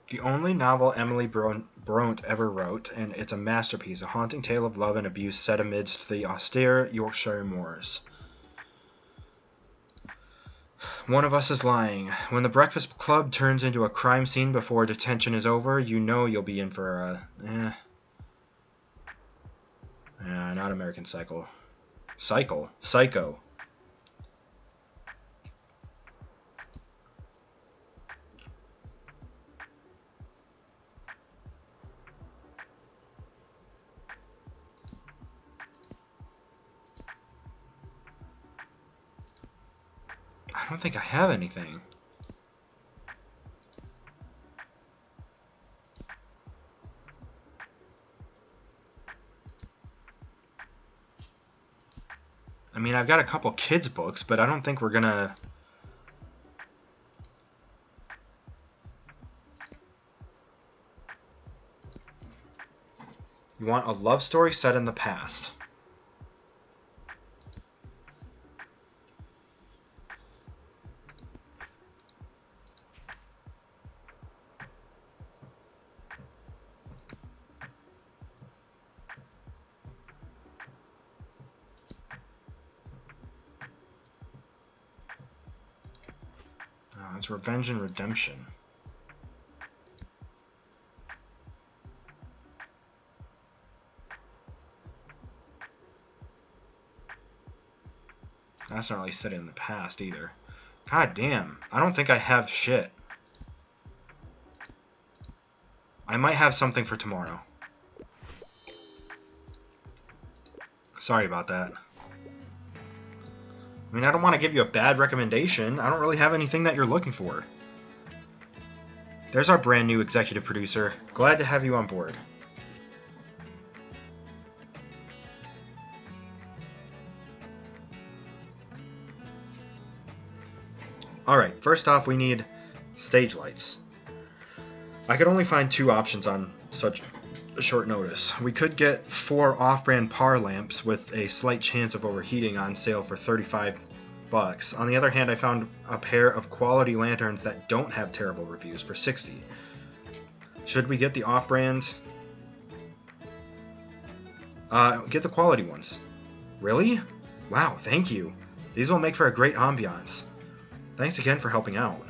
The only novel Emily Bront ever wrote, and it's a masterpiece, a haunting tale of love and abuse set amidst the austere Yorkshire moors. One of us is lying. When the Breakfast Club turns into a crime scene before detention is over, you know you'll be in for a... not American Psycho. Psycho. I don't think I have anything. I mean, I've got a couple kids' books, but I don't think we're gonna... You want a love story set in the past. It's Revenge and Redemption. That's not really set in the past either. God damn, I don't think I have shit. I might have something for tomorrow. Sorry about that. I mean, I don't want to give you a bad recommendation. I don't really have anything that you're looking for. There's our brand new executive producer. Glad to have you on board. Alright, first off we need stage lights. I could only find 2 options on such short notice. We could get 4 off-brand par lamps with a slight chance of overheating on sale for $35. On the other hand, I found a pair of quality lanterns that don't have terrible reviews for $60. Should we get the off-brand? Get the quality ones. Really? Wow, thank you. These will make for a great ambiance. Thanks again for helping out.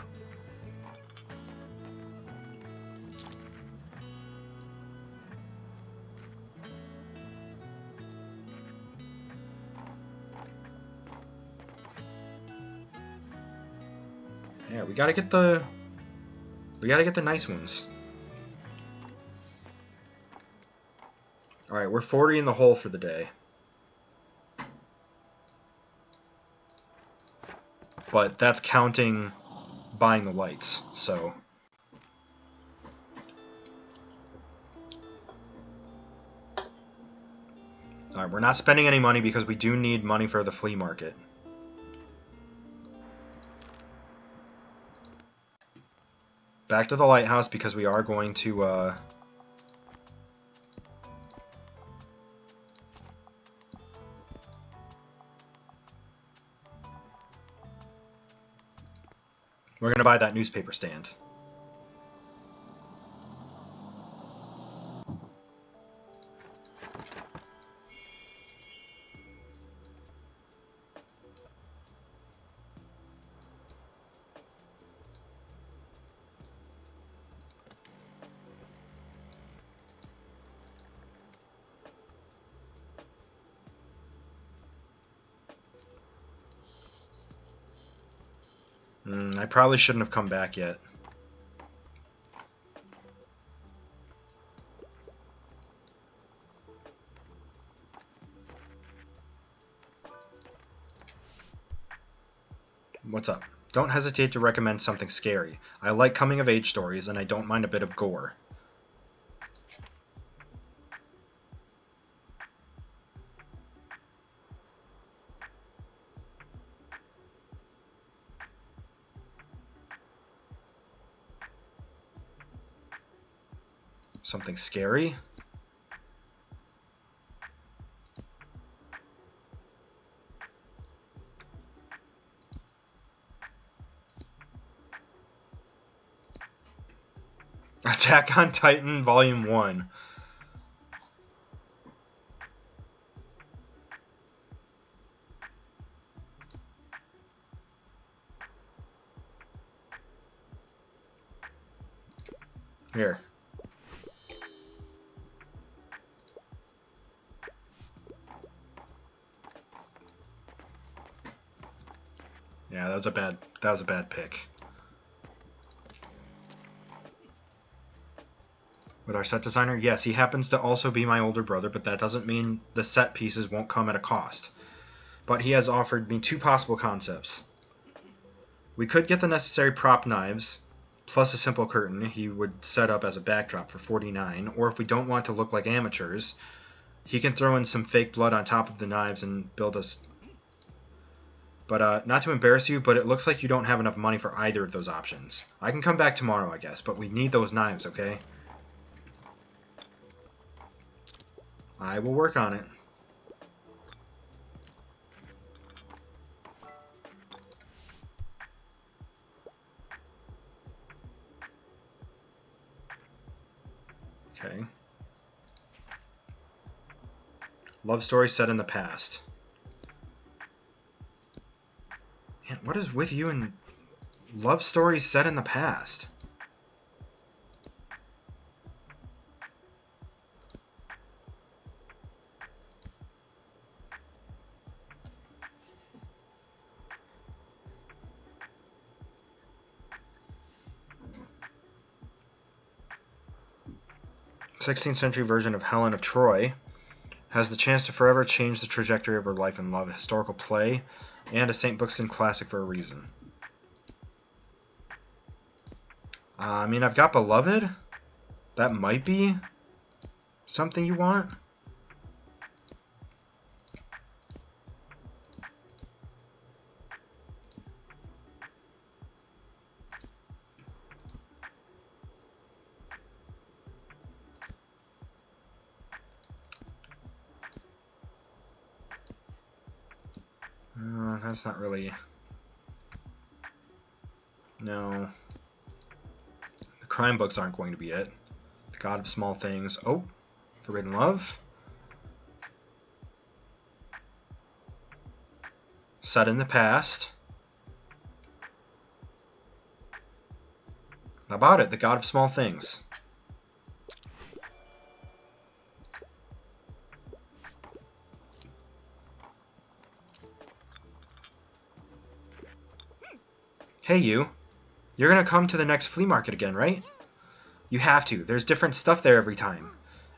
Yeah, we gotta get the nice ones. Alright, we're 40 in the hole for the day. But that's counting buying the lights, so. Alright, we're not spending any money because we do need money for the flea market. Back to the lighthouse because we are going to, we're going to buy that newspaper stand. I probably shouldn't have come back yet. What's up? Don't hesitate to recommend something scary. I like coming-of-age stories, and I don't mind a bit of gore. Something scary? Attack on Titan Volume 1. Here. Yeah, that was a bad pick. With our set designer? Yes, he happens to also be my older brother, but that doesn't mean the set pieces won't come at a cost. But he has offered me 2 possible concepts. We could get the necessary prop knives, plus a simple curtain he would set up as a backdrop for $49, or if we don't want to look like amateurs, he can throw in some fake blood on top of the knives and build us. But not to embarrass you, but it looks like you don't have enough money for either of those options. I can come back tomorrow, I guess, but we need those knives, okay? I will work on it. Okay. Love story set in the past. Man, what is with you and love stories set in the past? The 16th century version of Helen of Troy has the chance to forever change the trajectory of her life and love, a historical play, and a St. Buxton classic for a reason. I mean, I've got Beloved. That might be something you want. that's not really... No. The crime books aren't going to be it. The God of Small Things. Oh, Forbidden Love. Set in the past. How about it? The God of Small Things. Hey, you. You're gonna come to the next flea market again, right? You have to. There's different stuff there every time.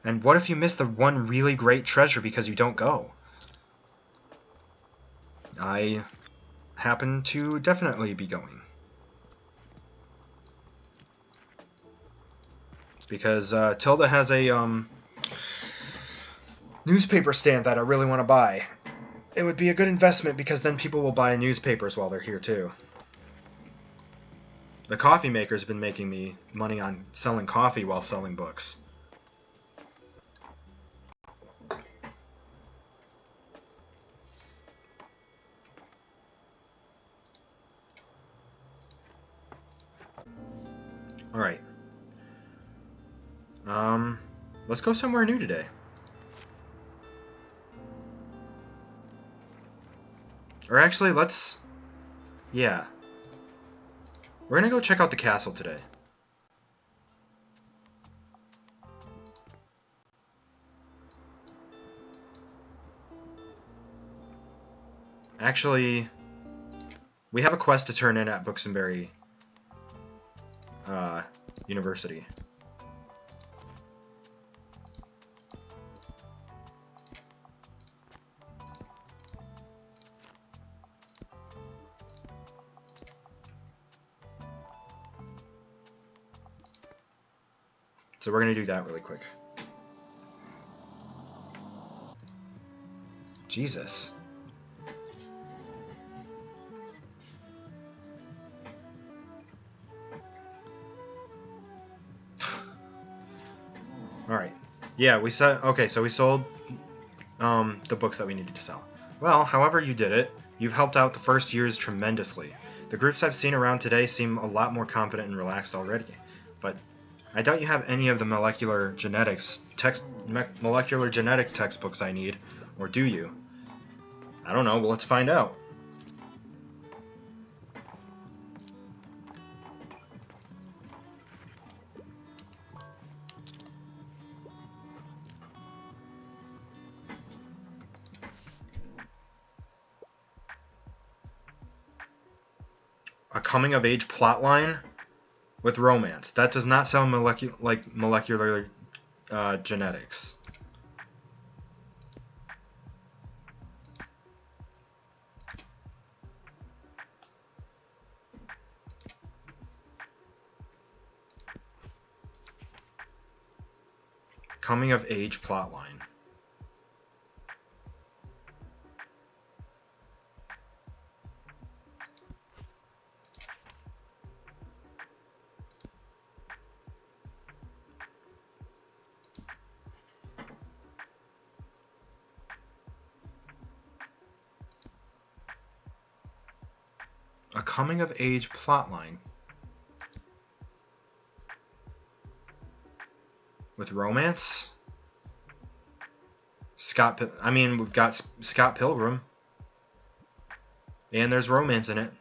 And what if you miss the one really great treasure because you don't go? I happen to definitely be going. Because Tilda has a newspaper stand that I really want to buy. It would be a good investment because then people will buy newspapers while they're here too. The coffee maker's been making me money on selling coffee while selling books. Alright. Let's go somewhere new today. Or actually, let's... Yeah. We're gonna go check out the castle today. Actually, we have a quest to turn in at Bookstore University. So we're going to do that really quick. Jesus. Alright. Yeah, we said... Okay, so we sold the books that we needed to sell. Well, however you did it, you've helped out the first years tremendously. The groups I've seen around today seem a lot more confident and relaxed already. But I doubt you have any of the molecular genetics textbooks I need, or do you? I don't know, well, let's find out. A coming-of-age plotline with romance. That does not sound like molecular genetics. Coming-of-age plotline. A coming-of-age plotline. With romance? we've got Scott Pilgrim. And there's romance in it.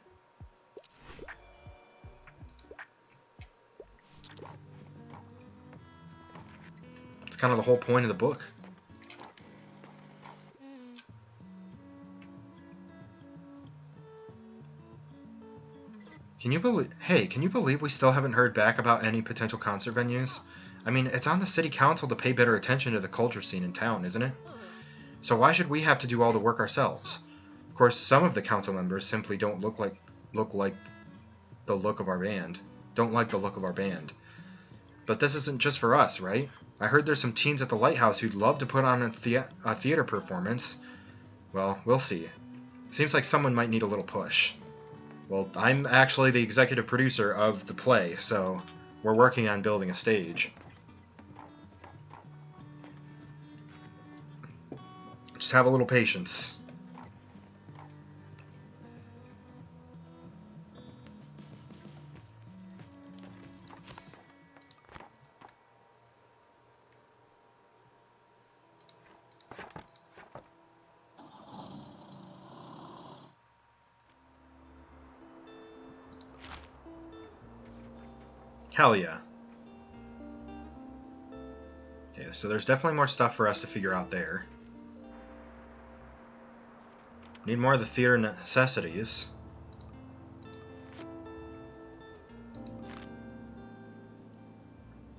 It's kind of the whole point of the book. Can you believe we still haven't heard back about any potential concert venues? I mean, it's on the city council to pay better attention to the culture scene in town, isn't it? So why should we have to do all the work ourselves? Of course, some of the council members simply don't look like the look of our band. Don't like the look of our band. But this isn't just for us, right? I heard there's some teens at the lighthouse who'd love to put on a theater performance. Well, we'll see. Seems like someone might need a little push. Well, I'm actually the executive producer of the play, so we're working on building a stage. Just have a little patience. Hell yeah. Okay, so there's definitely more stuff for us to figure out there. Need more of the theater necessities.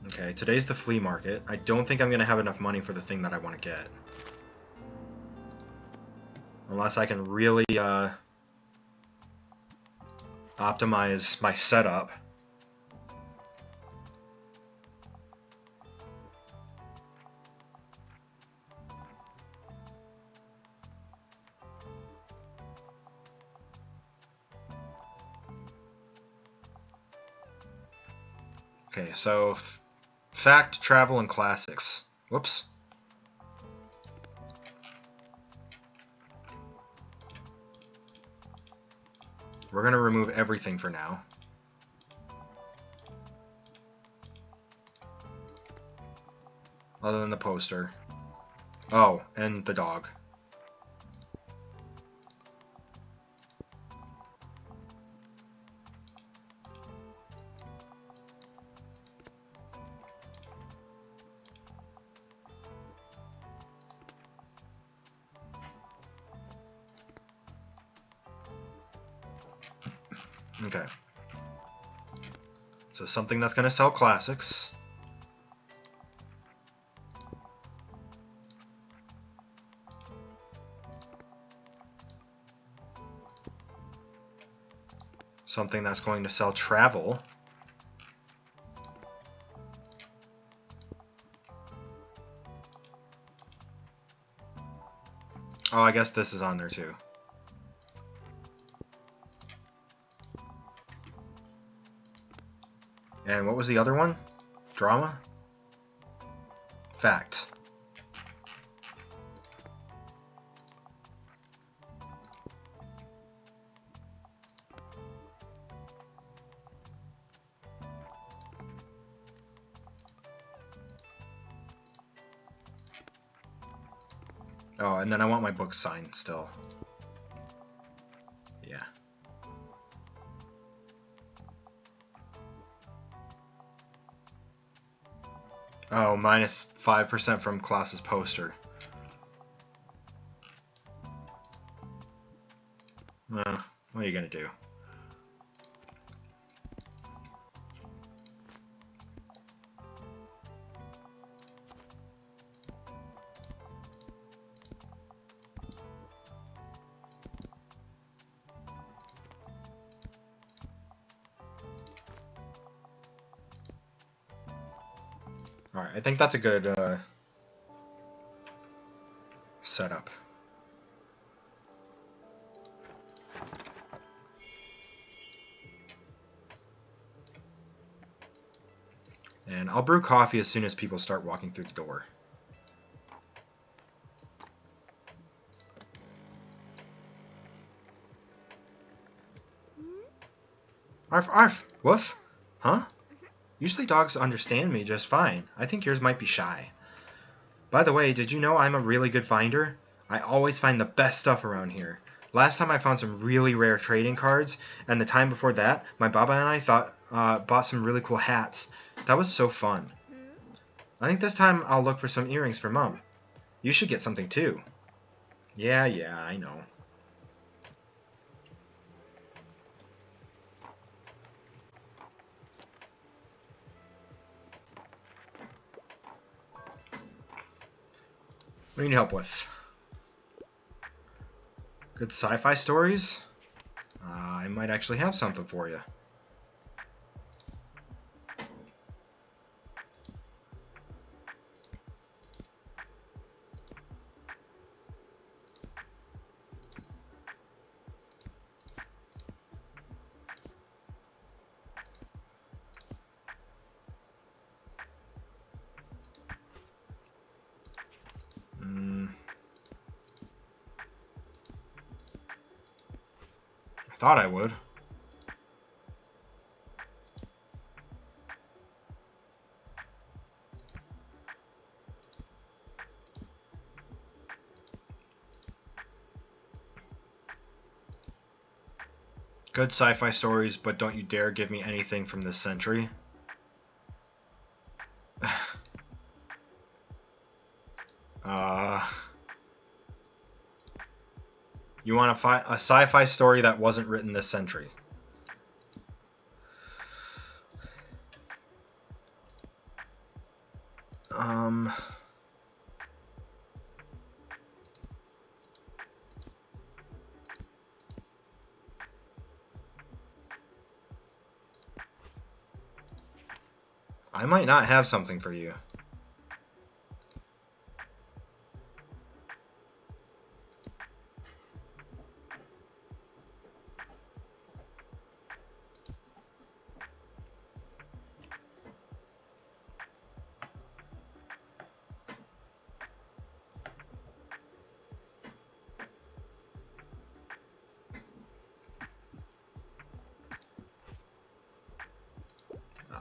Okay, today's the flea market. I don't think I'm going to have enough money for the thing that I want to get. Unless I can really optimize my setup. Okay, so fact, travel, and classics. Whoops. We're going to remove everything for now. Other than the poster. Oh, and the dog. Okay. So something that's going to sell classics. Something that's going to sell travel. Oh, I guess this is on there too. And what was the other one? Drama? Fact. Oh, and then I want my book signed still. Yeah. Oh, minus 5% from class's poster. What are you gonna do? Alright, I think that's a good setup. And I'll brew coffee as soon as people start walking through the door. Arf, arf, woof, huh? Usually dogs understand me just fine. I think yours might be shy. By the way, did you know I'm a really good finder? I always find the best stuff around here. Last time I found some really rare trading cards, and the time before that, my Baba and I bought some really cool hats. That was so fun. I think this time I'll look for some earrings for Mom. You should get something too. Yeah, I know. What do you need help with? Good sci-fi stories? I might actually have something for you. I thought I would. Good sci-fi stories, but don't you dare give me anything from this century. You want a sci-fi story that wasn't written this century? I might not have something for you.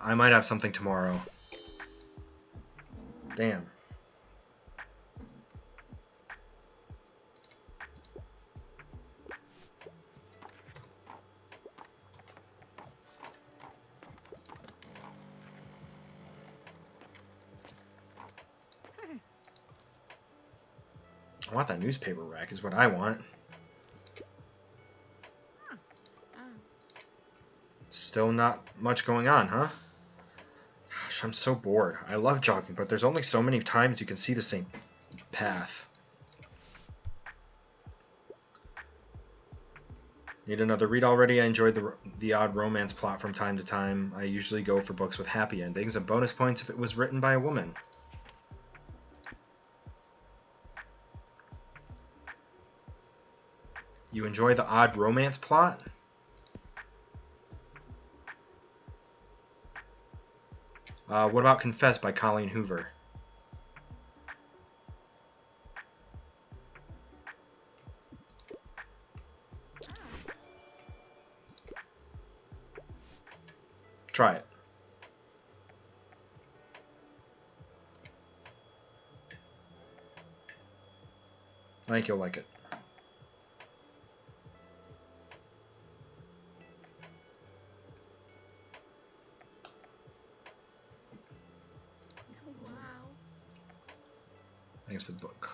I might have something tomorrow. Damn. I want that newspaper rack is what I want. Still not much going on, huh? Gosh, I'm so bored. I love jogging, but there's only so many times you can see the same path. Need another read already? I enjoyed the odd romance plot from time to time. I usually go for books with happy endings and bonus points if it was written by a woman. You enjoy the odd romance plot? What about Confess by Colleen Hoover? Try it. I think you'll like it. Thanks for the book.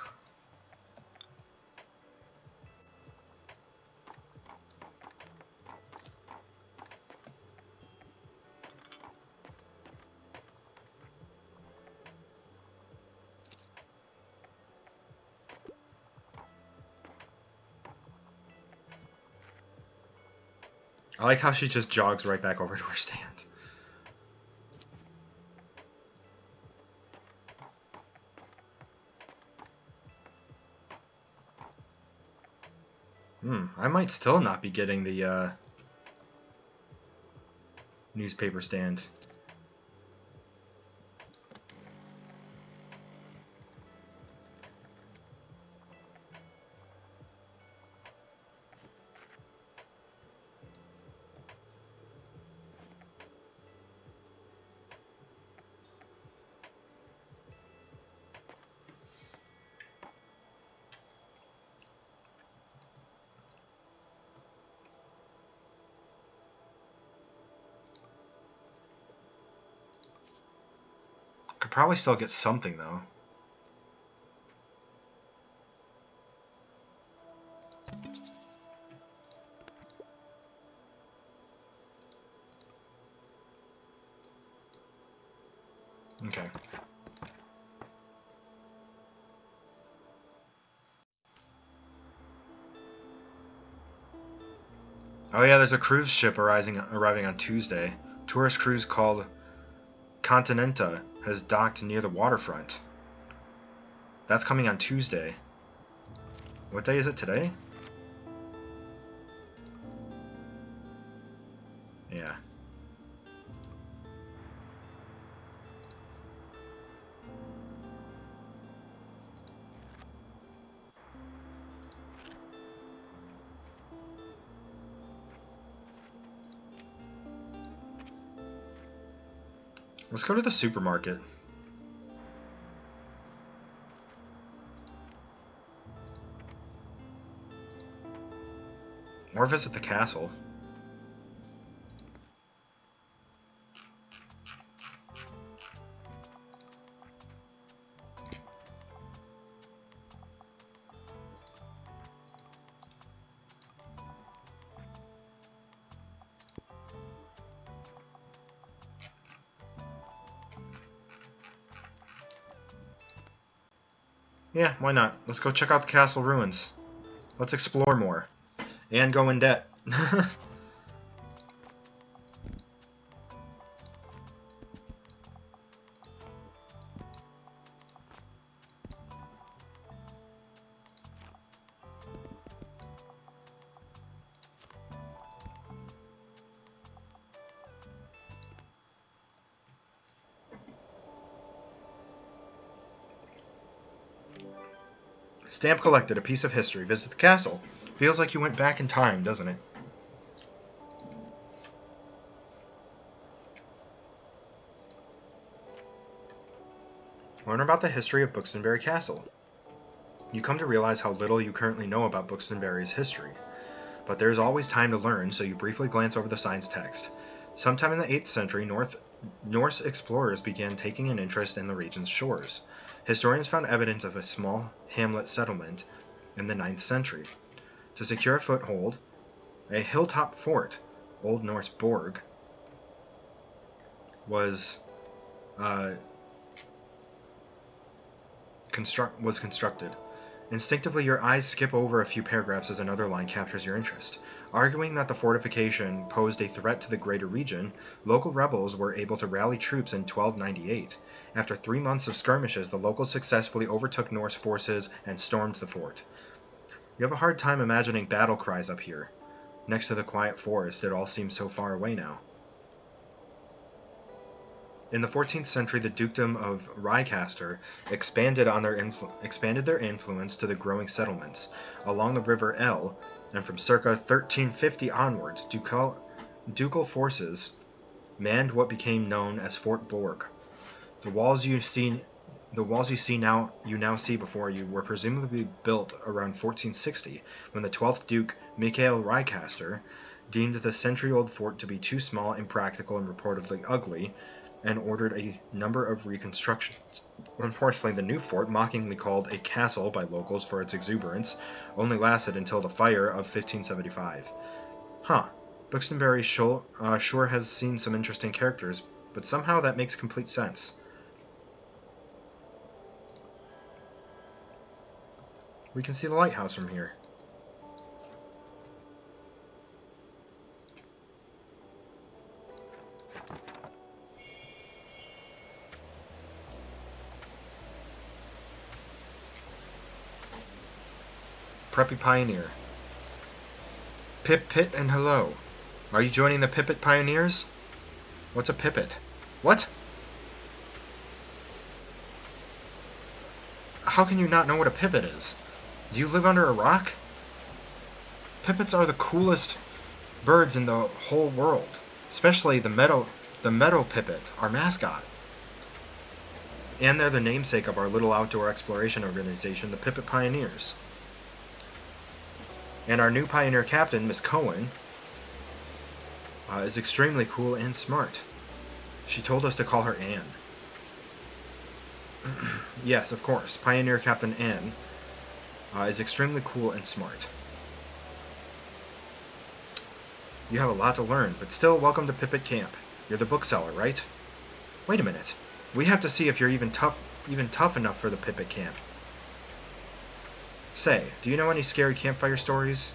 I like how she just jogs right back over to her stand. I might still not be getting the newspaper stand. Could probably still get something though. Okay. Oh yeah, there's a cruise ship arriving on Tuesday. Tourist cruise called Continenta has docked near the waterfront. That's coming on Tuesday. What day is it today? Yeah. Let's go to the supermarket. Or visit the castle. Yeah, why not? Let's go check out the castle ruins. Let's explore more. And go in debt. Stamp collected, a piece of history. Visit the castle. Feels like you went back in time, doesn't it? Learn about the history of Bookstone Castle. You come to realize how little you currently know about Bookstone's history. But there is always time to learn, so you briefly glance over the sign's text. Sometime in the 8th century, Norse explorers began taking an interest in the region's shores. Historians found evidence of a small hamlet settlement in the 9th century. To secure a foothold, a hilltop fort, Old Norse Borg, was constructed. Instinctively, your eyes skip over a few paragraphs as another line captures your interest. Arguing that the fortification posed a threat to the greater region, local rebels were able to rally troops in 1298. After 3 months of skirmishes, the locals successfully overtook Norse forces and stormed the fort. You have a hard time imagining battle cries up here. Next to the quiet forest, it all seems so far away now. In the 14th century, the dukedom of Rheicaster expanded their influence to the growing settlements along the River El, and from circa 1350 onwards, ducal forces manned what became known as Fort Borg. The walls you now see before you were presumably built around 1460, when the 12th Duke Michael Rheicaster deemed the century-old fort to be too small, impractical, and reportedly ugly, and ordered a number of reconstructions. Unfortunately, the new fort, mockingly called a castle by locals for its exuberance, only lasted until the fire of 1575. Bookstone sure has seen some interesting characters, but somehow that makes complete sense. We can see the lighthouse from here. Preppy Pioneer. Pip-Pit and hello. Are you joining the Pip-Pit Pioneers? What's a Pip-Pit? What? How can you not know what a Pip-Pit is? Do you live under a rock? Pip-Pits are the coolest birds in the whole world, especially the meadow Pip-Pit, our mascot. And they're the namesake of our little outdoor exploration organization, the Pip-Pit Pioneers. And our new pioneer captain, Miss Cohen, is extremely cool and smart. She told us to call her Anne. Yes, of course. Pioneer Captain Anne is extremely cool and smart. You have a lot to learn, but still, welcome to Pip-Pit Camp. You're the bookseller, right? Wait a minute. We have to see if you're even tough enough for the Pip-Pit Camp. Say, do you know any scary campfire stories?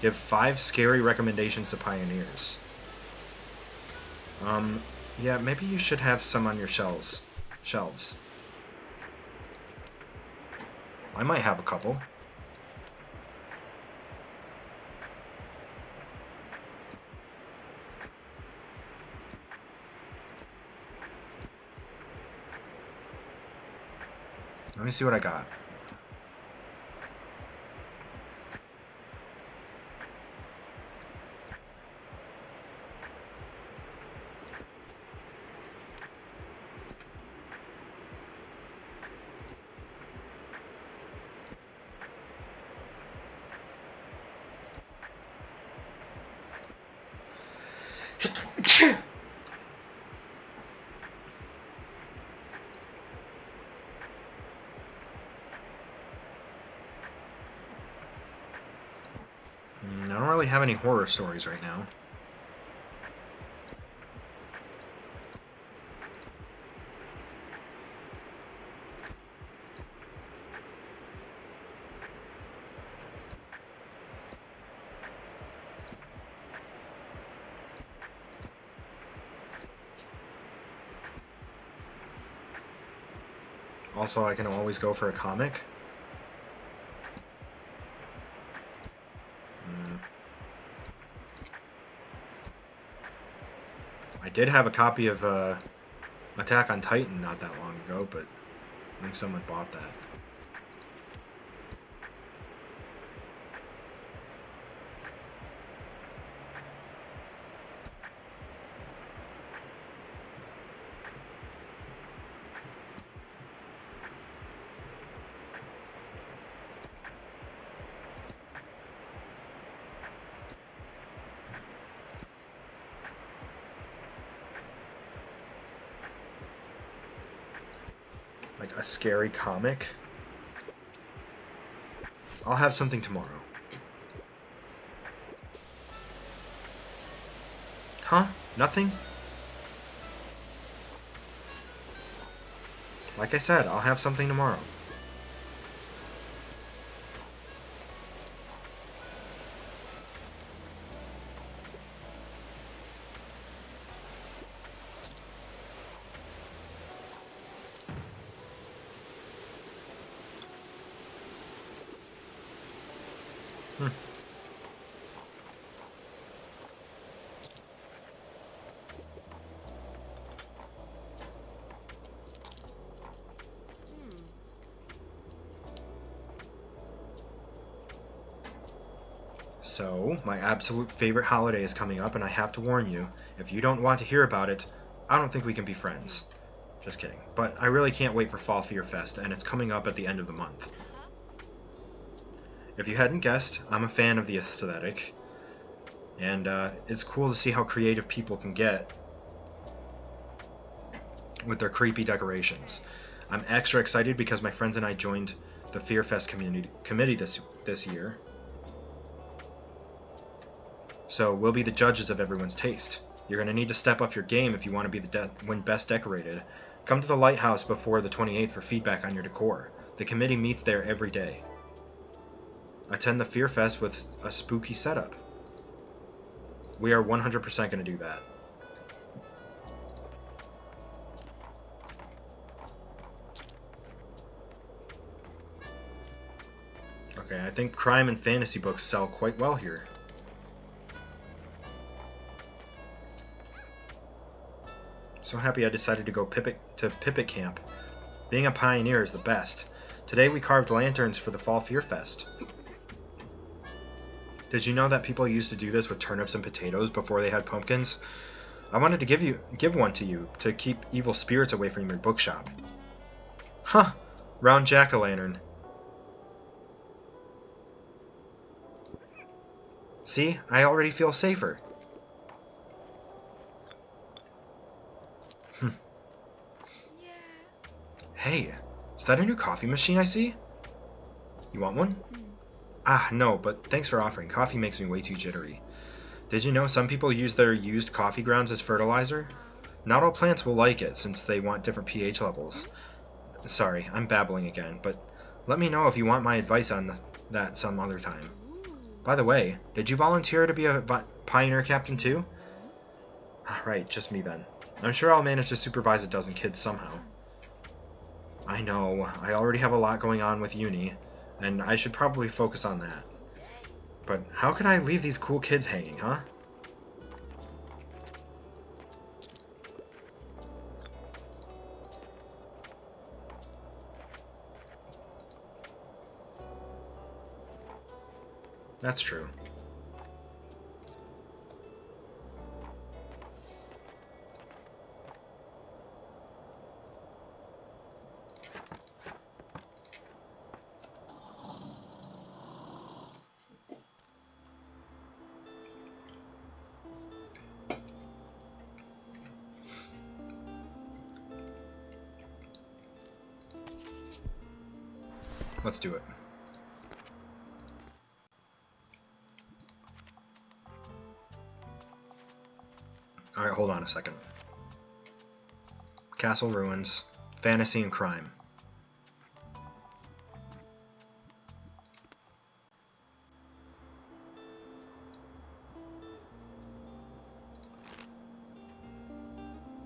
Give 5 scary recommendations to pioneers. Yeah, maybe you should have some on your shelves. I might have a couple. Let me see what I got. I don't really have any horror stories right now. Also, I can always go for a comic. I did have a copy of Attack on Titan not that long ago, but I think someone bought that. Like a scary comic. I'll have something tomorrow. Huh? Nothing? Like I said, I'll have something tomorrow. So, my absolute favorite holiday is coming up, and I have to warn you, if you don't want to hear about it, I don't think we can be friends. Just kidding. But I really can't wait for Fall Fear Fest, and it's coming up at the end of the month. If you hadn't guessed, I'm a fan of the aesthetic, and it's cool to see how creative people can get with their creepy decorations. I'm extra excited because my friends and I joined the Fear Fest committee this year. So we'll be the judges of everyone's taste. You're going to need to step up your game if you want to be win best decorated. Come to the lighthouse before the 28th for feedback on your decor. The committee meets there every day. Attend the Fear Fest with a spooky setup. We are 100% going to do that. Okay, I think crime and fantasy books sell quite well here. So happy I decided to go to Pipit Camp. Being a pioneer is the best. Today we carved lanterns for the Fall Fear Fest. Did you know that people used to do this with turnips and potatoes before they had pumpkins? I wanted to give one to you to keep evil spirits away from your bookshop. Huh! Round jack-o'-lantern. See? I already feel safer. Hey, is that a new coffee machine I see? You want one? Ah, no, but thanks for offering. Coffee makes me way too jittery. Did you know some people use their used coffee grounds as fertilizer? Not all plants will like it, since they want different pH levels. Sorry, I'm babbling again, but let me know if you want my advice on that some other time. By the way, did you volunteer to be a pioneer captain too? Right, just me then. I'm sure I'll manage to supervise a dozen kids somehow. I know, I already have a lot going on with uni, and I should probably focus on that. But how could I leave these cool kids hanging, huh? That's true. Let's do it. Alright, hold on a second. Castle ruins, fantasy and crime.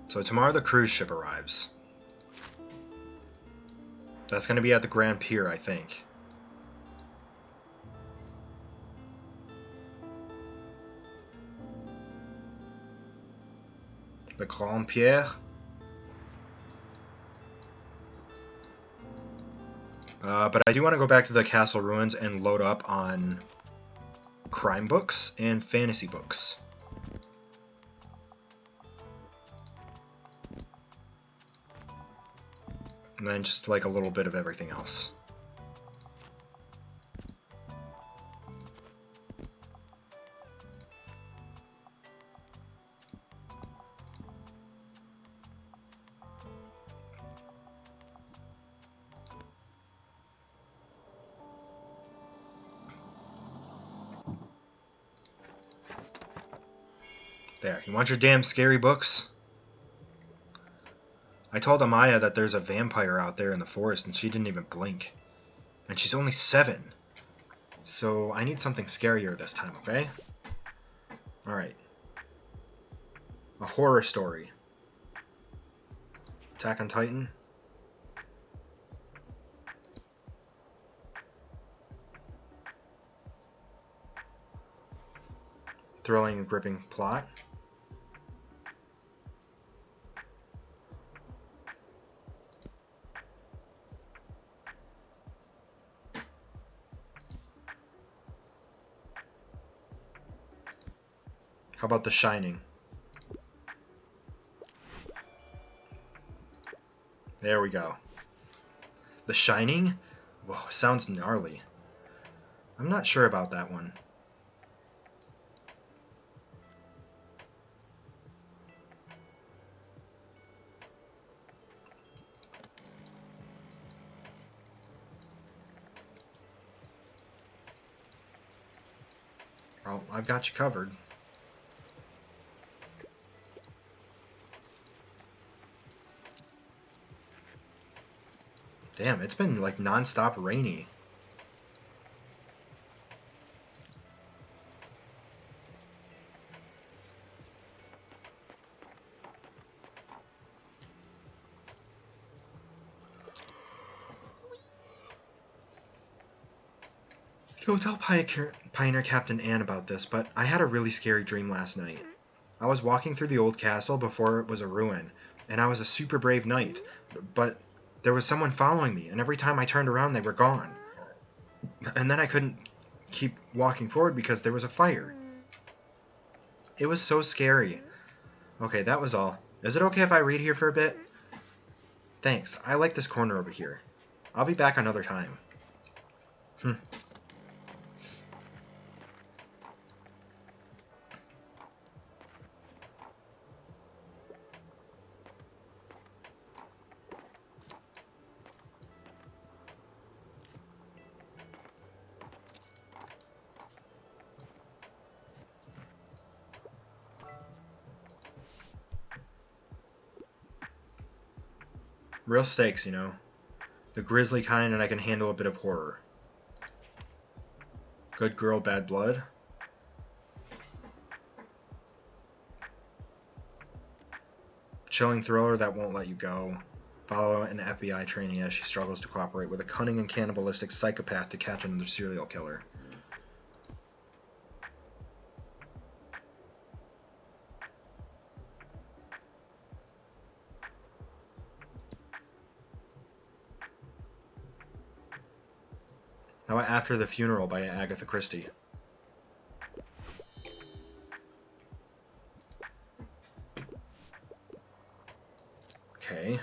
So tomorrow the cruise ship arrives. That's going to be at the Grand Pier, I think. The Grand Pier. But I do want to go back to the castle ruins and load up on crime books and fantasy books. And then just like a little bit of everything else. There, you want your damn scary books? I told Amaya that there's a vampire out there in the forest and she didn't even blink. And she's only 7. So I need something scarier this time, okay? Alright. A horror story. Attack on Titan. Thrilling and gripping plot. How about The Shining? There we go. The Shining? Whoa, sounds gnarly. I'm not sure about that one. Well, I've got you covered. Damn, it's been like non-stop rainy. Go tell Pioneer Captain Ann about this, but I had a really scary dream last night. I was walking through the old castle before it was a ruin, and I was a super brave knight, but there was someone following me, and every time I turned around they were gone. And then I couldn't keep walking forward because there was a fire. It was so scary. Okay, that was all. Is it okay if I read here for a bit? Thanks, I like this corner over here. I'll be back another time. Real stakes, you know. The grisly kind, and I can handle a bit of horror. Good girl, bad blood. Chilling thriller that won't let you go. Follow an FBI trainee as she struggles to cooperate with a cunning and cannibalistic psychopath to catch another serial killer. How about After the Funeral by Agatha Christie? Okay.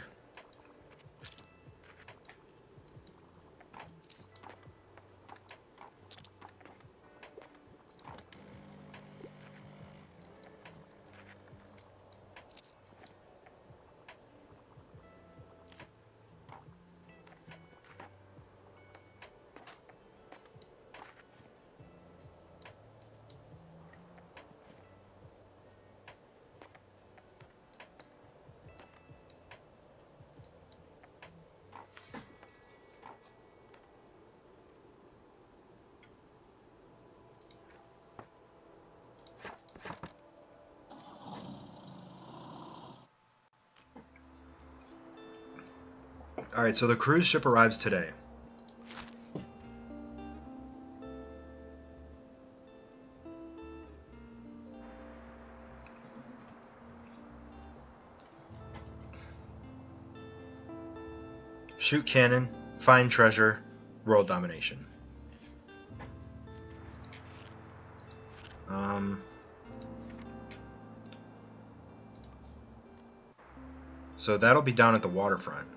Alright, so the cruise ship arrives today. Shoot cannon, find treasure, world domination. So that'll be down at the waterfront.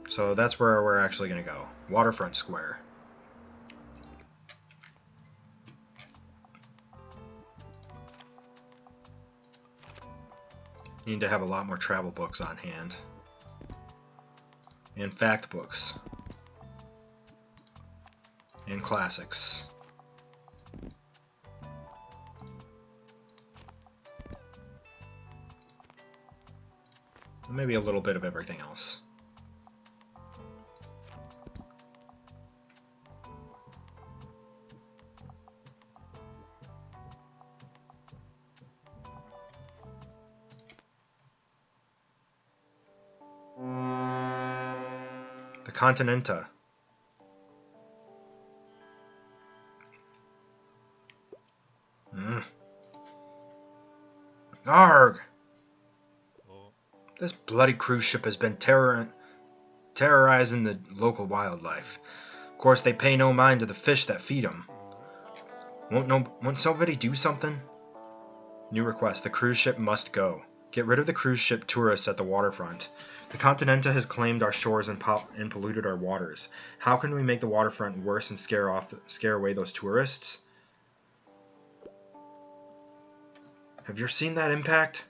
So that's where we're actually going to go. Waterfront Square. Need to have a lot more travel books on hand. And fact books. And classics. And maybe a little bit of everything else. The Continenta. Arg! This bloody cruise ship has been terrorizing the local wildlife. Of course, they pay no mind to the fish that feed them. Won't somebody do something? New request. The cruise ship must go. Get rid of the cruise ship tourists at the waterfront. The Continenta has claimed our shores and polluted our waters. How can we make the waterfront worse and scare away those tourists? Have you seen that impact?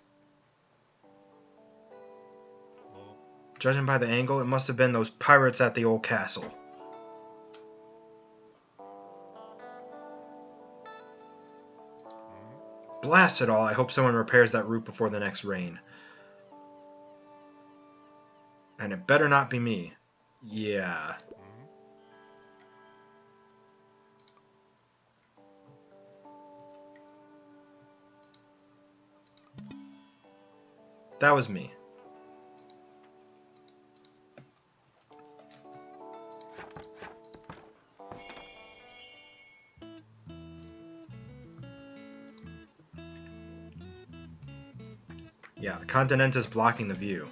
Judging by the angle, it must have been those pirates at the old castle. Blast it all, I hope someone repairs that roof before the next rain. And it better not be me. Yeah. That was me. Yeah, the Continenta's blocking the view.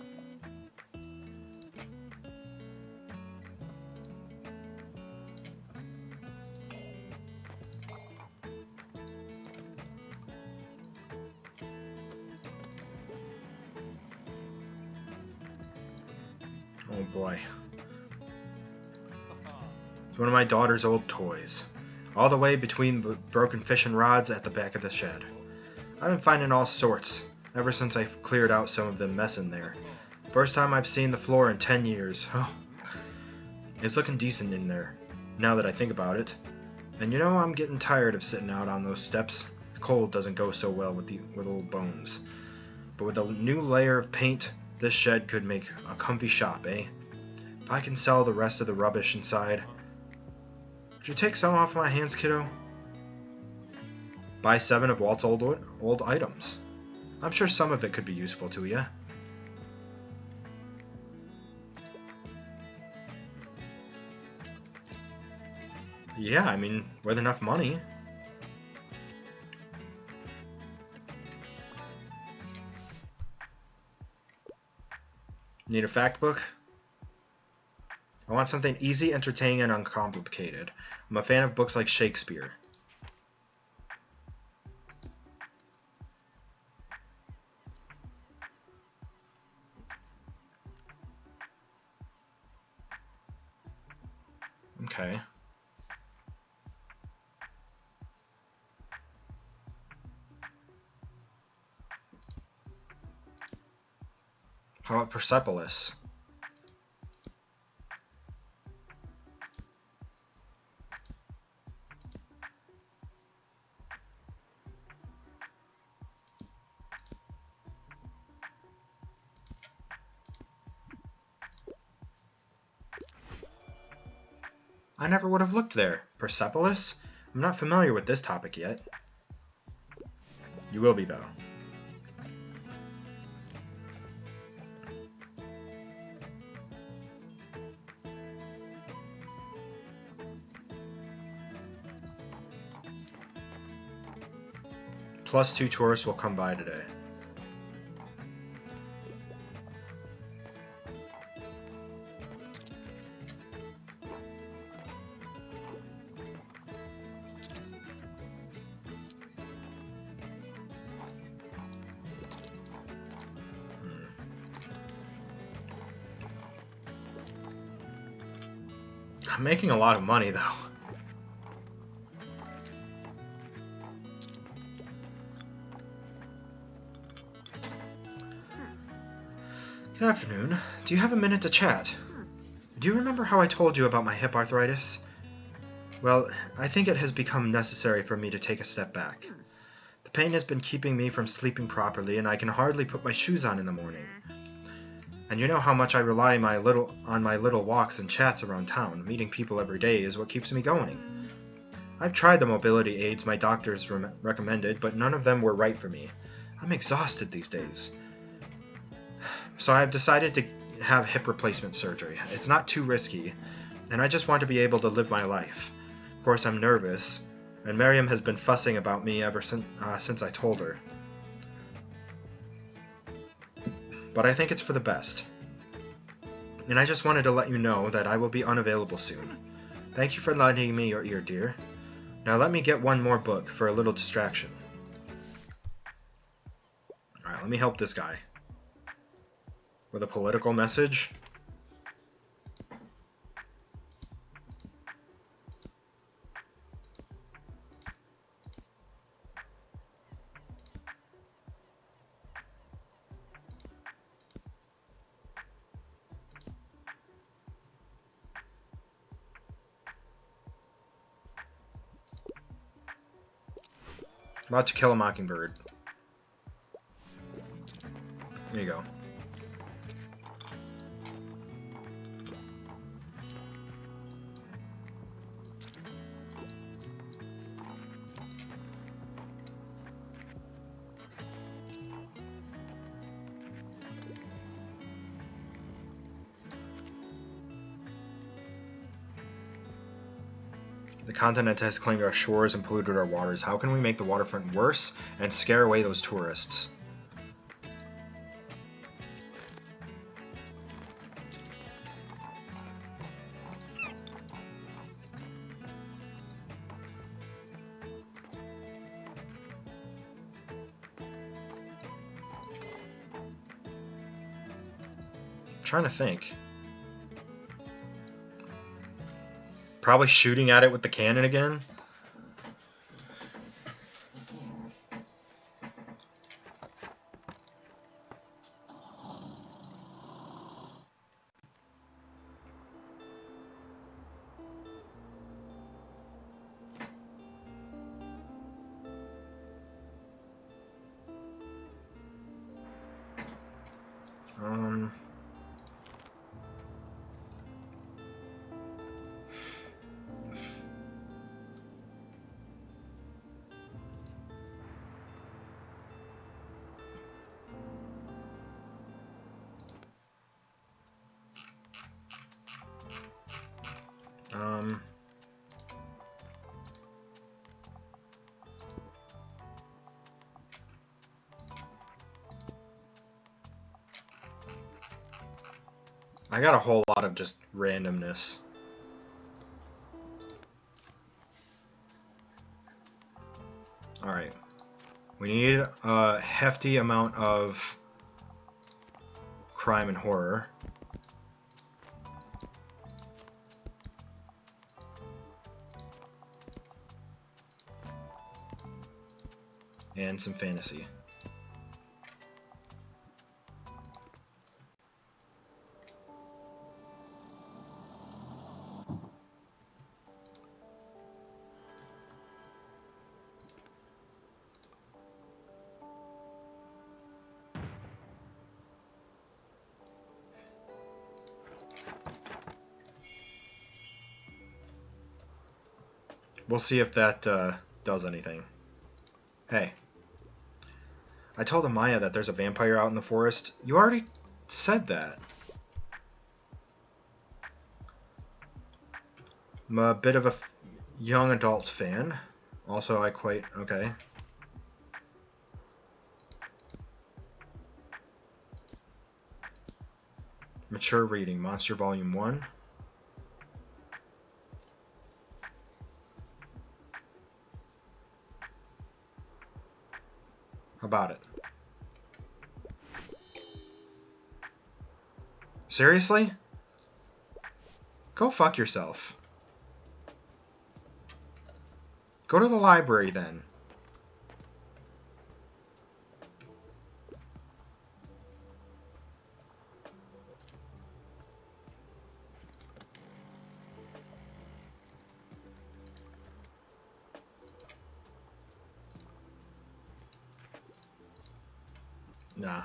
Oh boy. It's one of my daughter's old toys. All the way between the broken fishing rods at the back of the shed. I've been finding all sorts, ever since I cleared out some of the mess in there. First time I've seen the floor in 10 years. Oh, it's looking decent in there, now that I think about it. And you know, I'm getting tired of sitting out on those steps. The cold doesn't go so well with old bones. But with a new layer of paint, this shed could make a comfy shop, eh? If I can sell the rest of the rubbish inside. Would you take some off my hands, kiddo? Buy 7 of Walt's old items. I'm sure some of it could be useful to you. Yeah, I mean, with enough money. Need a fact book? I want something easy, entertaining, and uncomplicated. I'm a fan of books like Shakespeare. Okay. How about Persepolis? I never would have looked there. Persepolis? I'm not familiar with this topic yet. You will be, though. Plus 2 tourists will come by today. I'm making a lot of money, though. Good afternoon. Do you have a minute to chat? Do you remember how I told you about my hip arthritis? Well, I think it has become necessary for me to take a step back. The pain has been keeping me from sleeping properly, and I can hardly put my shoes on in the morning. And you know how much I rely on my little walks and chats around town. Meeting people every day is what keeps me going. I've tried the mobility aids my doctors recommended, but none of them were right for me. I'm exhausted these days. So I've decided to have hip replacement surgery. It's not too risky, and I just want to be able to live my life. Of course, I'm nervous, and Miriam has been fussing about me ever since I told her. But I think it's for the best. And I just wanted to let you know that I will be unavailable soon. Thank you for lending me your ear, dear. Now let me get one more book for a little distraction. Alright, let me help this guy. With a political message. About to kill a mockingbird. There you go. The continent has claimed our shores and polluted our waters. How can we make the waterfront worse and scare away those tourists? I'm trying to think. Probably shooting at it with the cannon again. I got a whole lot of just randomness. Alright. We need a hefty amount of crime and horror. And some fantasy. We'll see if that does anything. Hey. I told Amaya that there's a vampire out in the forest. You already said that. I'm a bit of a young adult fan. Also, I quite... Okay. Mature reading. Monster Volume 1. How about it? Seriously? Go fuck yourself. Go to the library then. Nah.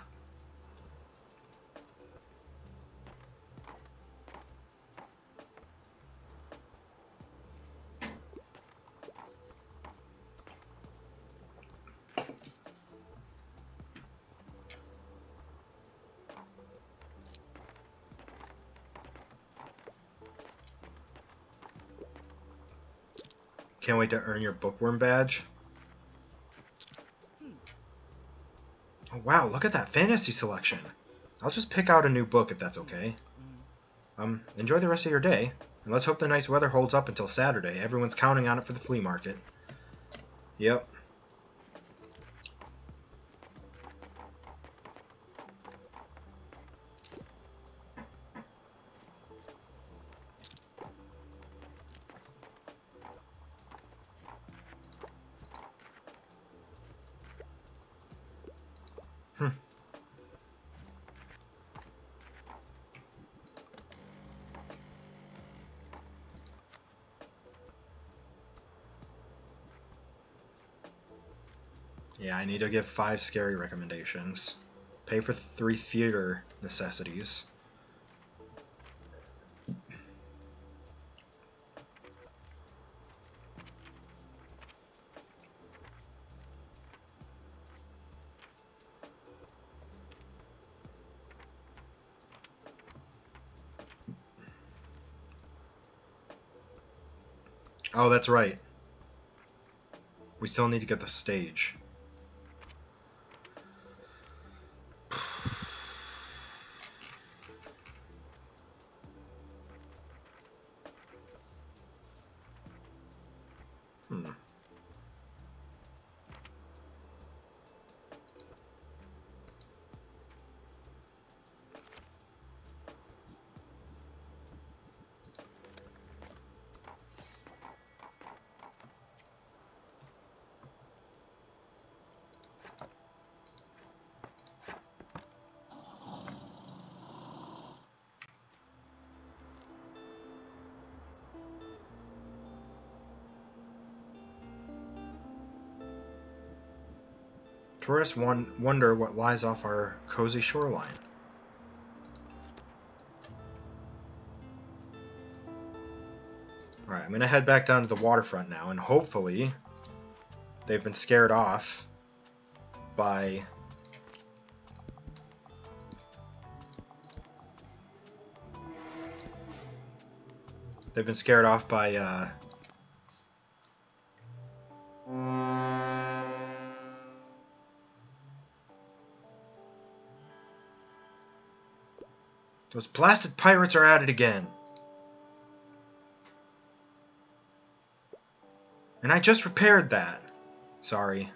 Can't wait to earn your bookworm badge. Oh wow, look at that fantasy selection. I'll just pick out a new book if that's okay. Enjoy the rest of your day. And let's hope the nice weather holds up until Saturday. Everyone's counting on it for the flea market. Yep. Yeah, I need to give 5 scary recommendations. Pay for 3 theater necessities. Oh, that's right. We still need to get the stage. Tourists wonder what lies off our cozy shoreline. Alright, I'm going to head back down to the waterfront now, and hopefully they've been scared off by... They've been scared off by, Those blasted pirates are at it again. And I just repaired that. Sorry.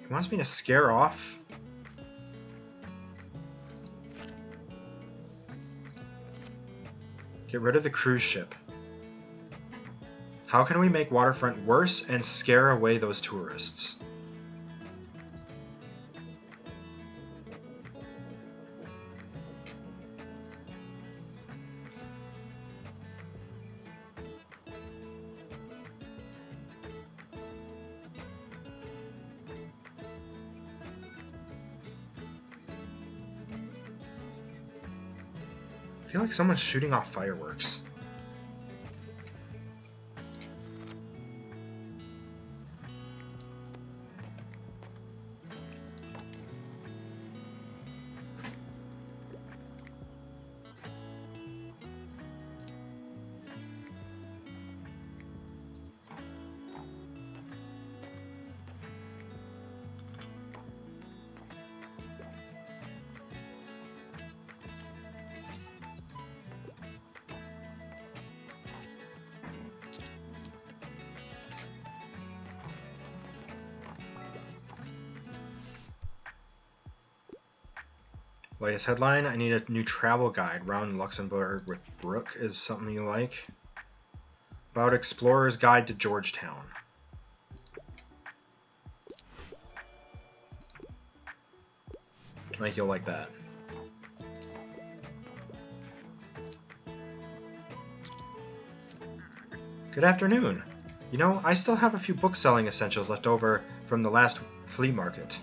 He wants me to scare off? Get rid of the cruise ship. How can we make waterfront worse and scare away those tourists? feel like someone's shooting off fireworks. Latest headline, I need a new travel guide. Round Luxembourg with Brooke is something you like. About Explorer's Guide to Georgetown. I think you'll like that. Good afternoon. You know, I still have a few book selling essentials left over from the last flea market.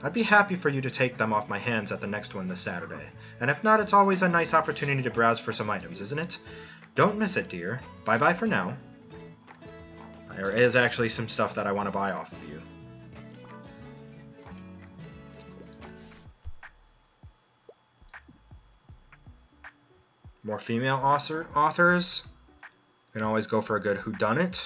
I'd be happy for you to take them off my hands at the next one this Saturday. And if not, it's always a nice opportunity to browse for some items, isn't it? Don't miss it, dear. Bye-bye for now. There is actually some stuff that I want to buy off of you. More female authors. You can always go for a good whodunit.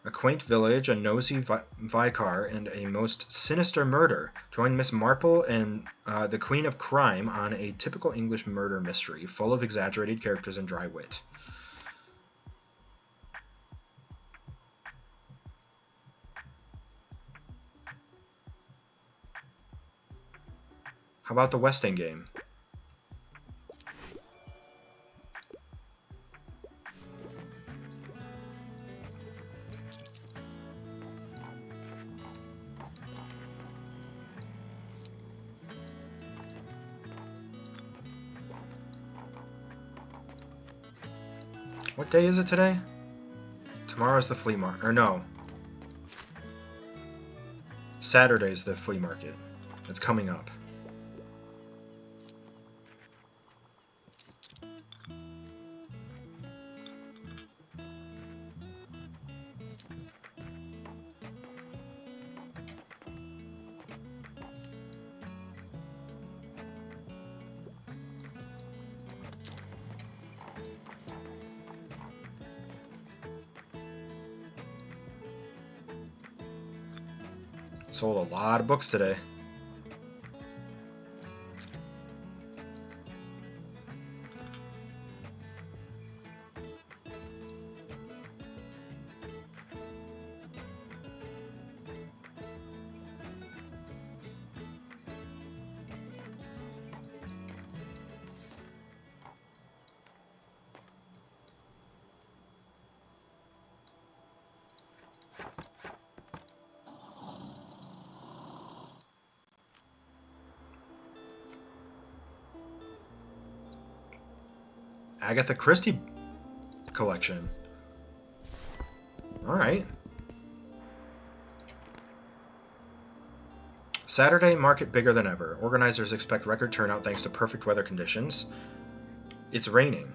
A quaint village, a nosy vicar, and a most sinister murder. Join Miss Marple and the Queen of Crime on a typical English murder mystery, full of exaggerated characters and dry wit. How about the Westing game? What day is it today? Tomorrow's the flea market. Or no. Saturday's the flea market. It's coming up. Sold a lot of books today. Agatha Christie collection. Alright. Saturday market bigger than ever. Organizers expect record turnout thanks to perfect weather conditions. It's raining.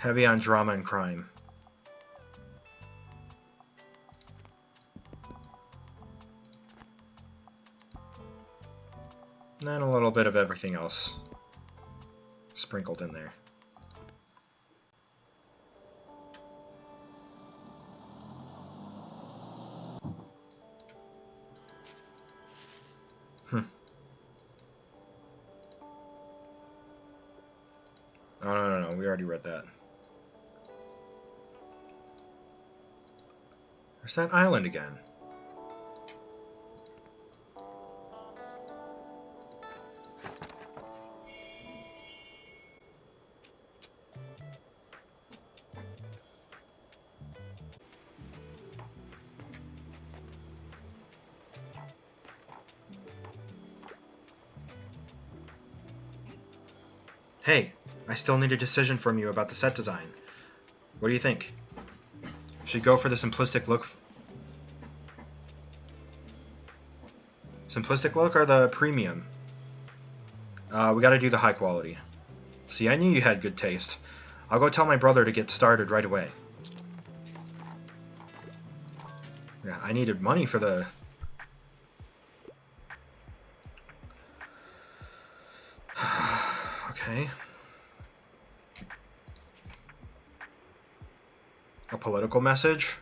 Heavy on drama and crime. And a little bit of everything else sprinkled in there. Oh, no, we already read that. Where's that island again? Hey, I still need a decision from you about the set design. What do you think? Should go for the simplistic look? Simplistic look or the premium? We gotta do the high quality. See, I knew you had good taste. I'll go tell my brother to get started right away. Yeah, I needed money for the... Okay. A political message?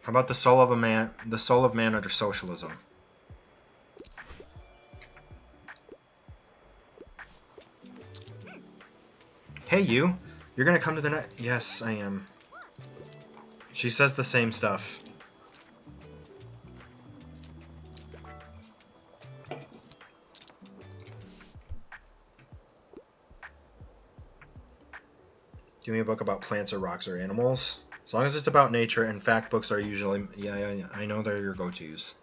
How about the soul of man under socialism? Hey you, you're gonna come to the net? Yes, I am. She says the same stuff. Give me a book about plants or rocks or animals. As long as it's about nature, and fact books are usually... Yeah, I know they're your go-tos.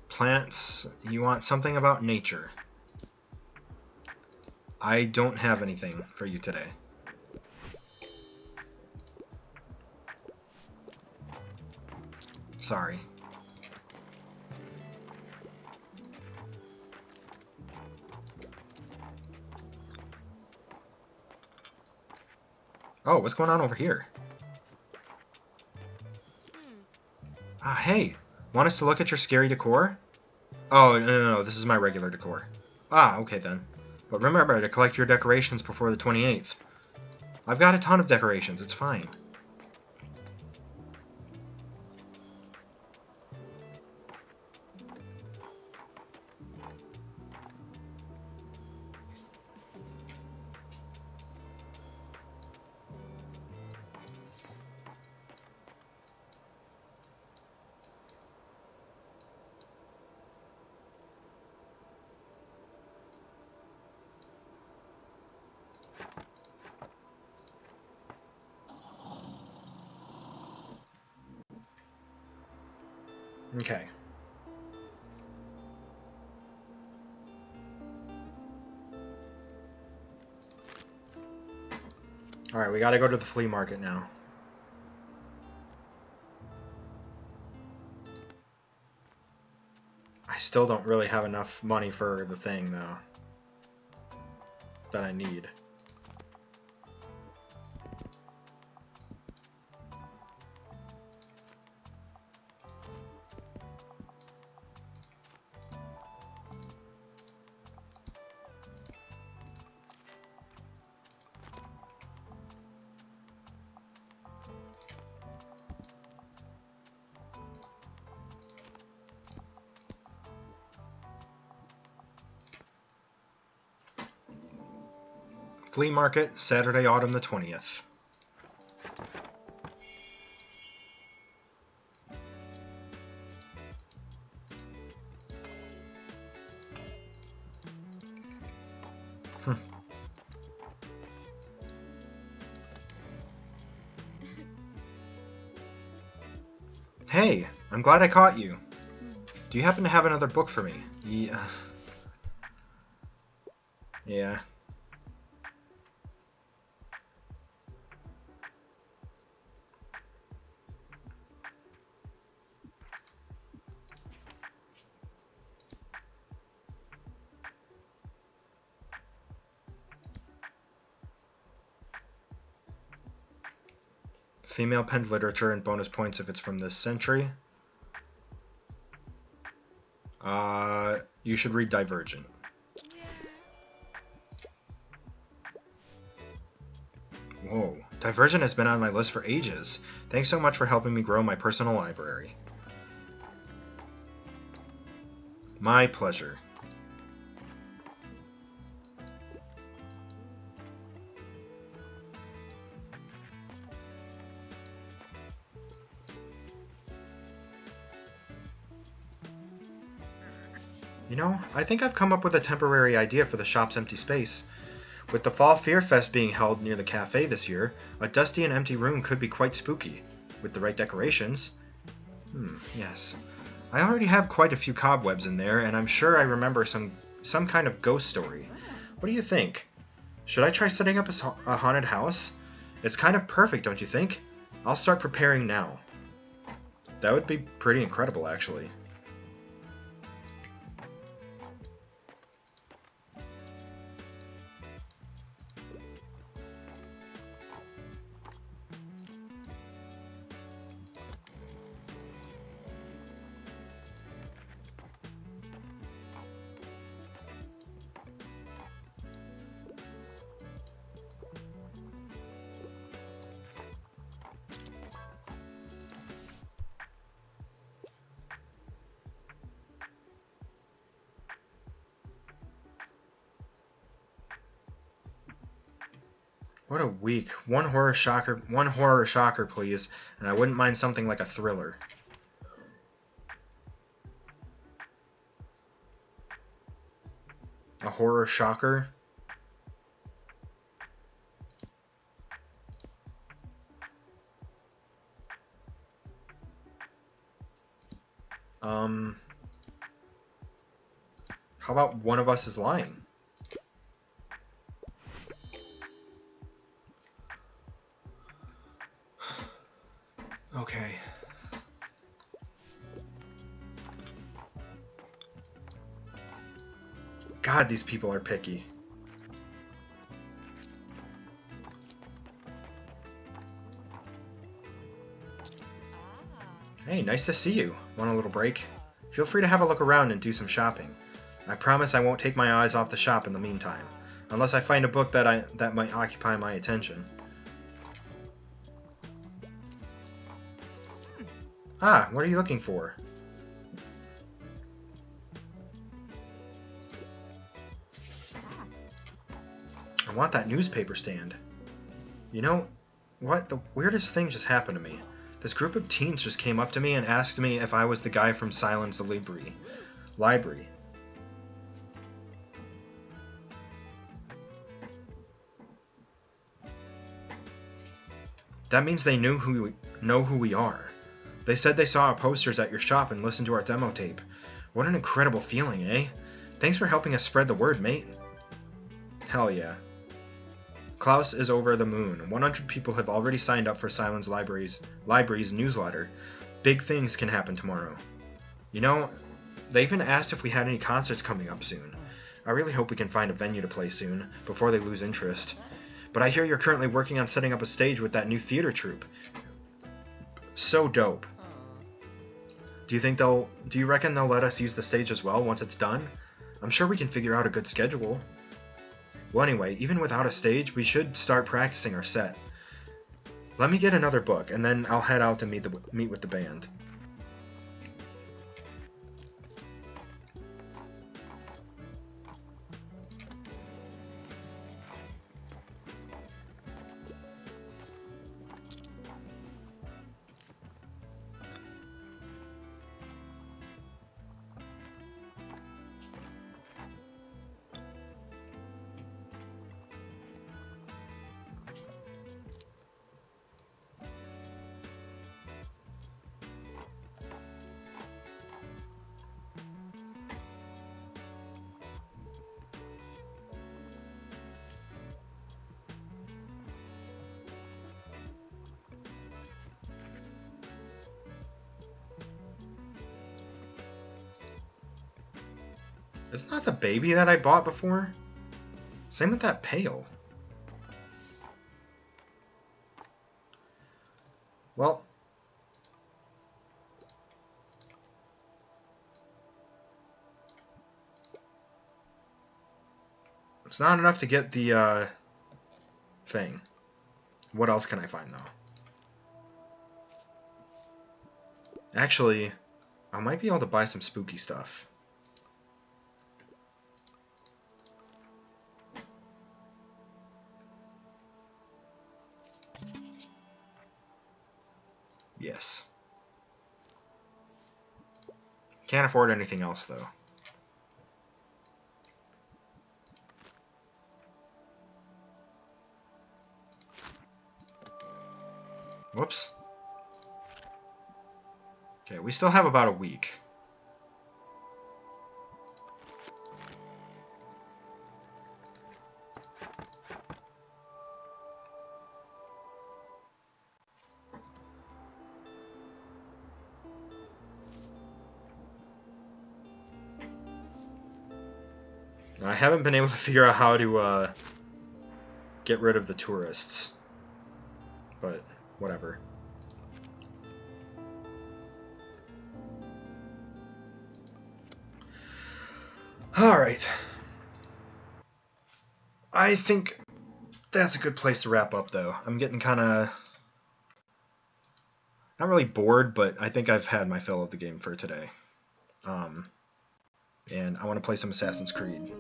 Plants, you want something about nature. I don't have anything for you today. Sorry. Oh, what's going on over here? Hey, want us to look at your scary decor? Oh, no, this is my regular decor. Okay then. But remember to collect your decorations before the 28th. I've got a ton of decorations, it's fine. Okay. Alright, we gotta go to the flea market now. I still don't really have enough money for the thing, though, that I need. Flea market, Saturday, autumn the 20th. Hey, I'm glad I caught you. Do you happen to have another book for me? Yeah. Yeah. Female penned literature and bonus points if it's from this century. You should read Divergent. Whoa, Divergent has been on my list for ages. Thanks so much for helping me grow my personal library. My pleasure. You know, I think I've come up with a temporary idea for the shop's empty space. With the Fall Fear Fest being held near the cafe this year, a dusty and empty room could be quite spooky. With the right decorations. Yes. I already have quite a few cobwebs in there, and I'm sure I remember some kind of ghost story. What do you think? Should I try setting up a haunted house? It's kind of perfect, don't you think? I'll start preparing now. That would be pretty incredible, actually. What a week. One horror shocker, please, and I wouldn't mind something like a thriller. A horror shocker? How about One of Us is Lying? Okay. God, these people are picky. Hey, nice to see you. Want a little break? Feel free to have a look around and do some shopping. I promise I won't take my eyes off the shop in the meantime, unless I find a book that might occupy my attention. Ah, what are you looking for? I want that newspaper stand. You know what? The weirdest thing just happened to me. This group of teens just came up to me and asked me if I was the guy from Silence Library. That means they know who we are. They said they saw our posters at your shop and listened to our demo tape. What an incredible feeling, eh? Thanks for helping us spread the word, mate. Hell yeah. Klaus is over the moon. 100 people have already signed up for Silence Library's newsletter. Big things can happen tomorrow. You know, they even asked if we had any concerts coming up soon. I really hope we can find a venue to play soon, before they lose interest. But I hear you're currently working on setting up a stage with that new theater troupe. So dope. Do you reckon they'll let us use the stage as well once it's done? I'm sure we can figure out a good schedule. Well, anyway, even without a stage, we should start practicing our set. Let me get another book, and then I'll head out to meet with the band. Isn't that the baby that I bought before? Same with that pail. Well, it's not enough to get the thing. What else can I find, though? Actually, I might be able to buy some spooky stuff. Yes. Can't afford anything else, though. Whoops. Okay, we still have about a week. I haven't been able to figure out how to get rid of the tourists, but whatever. Alright. I think that's a good place to wrap up, though. I'm getting kind of... not really bored, but I think I've had my fill of the game for today. And I want to play some Assassin's Creed.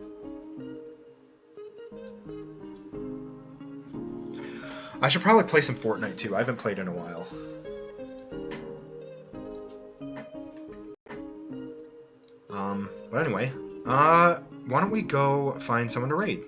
I should probably play some Fortnite, too. I haven't played in a while. But anyway, why don't we go find someone to raid?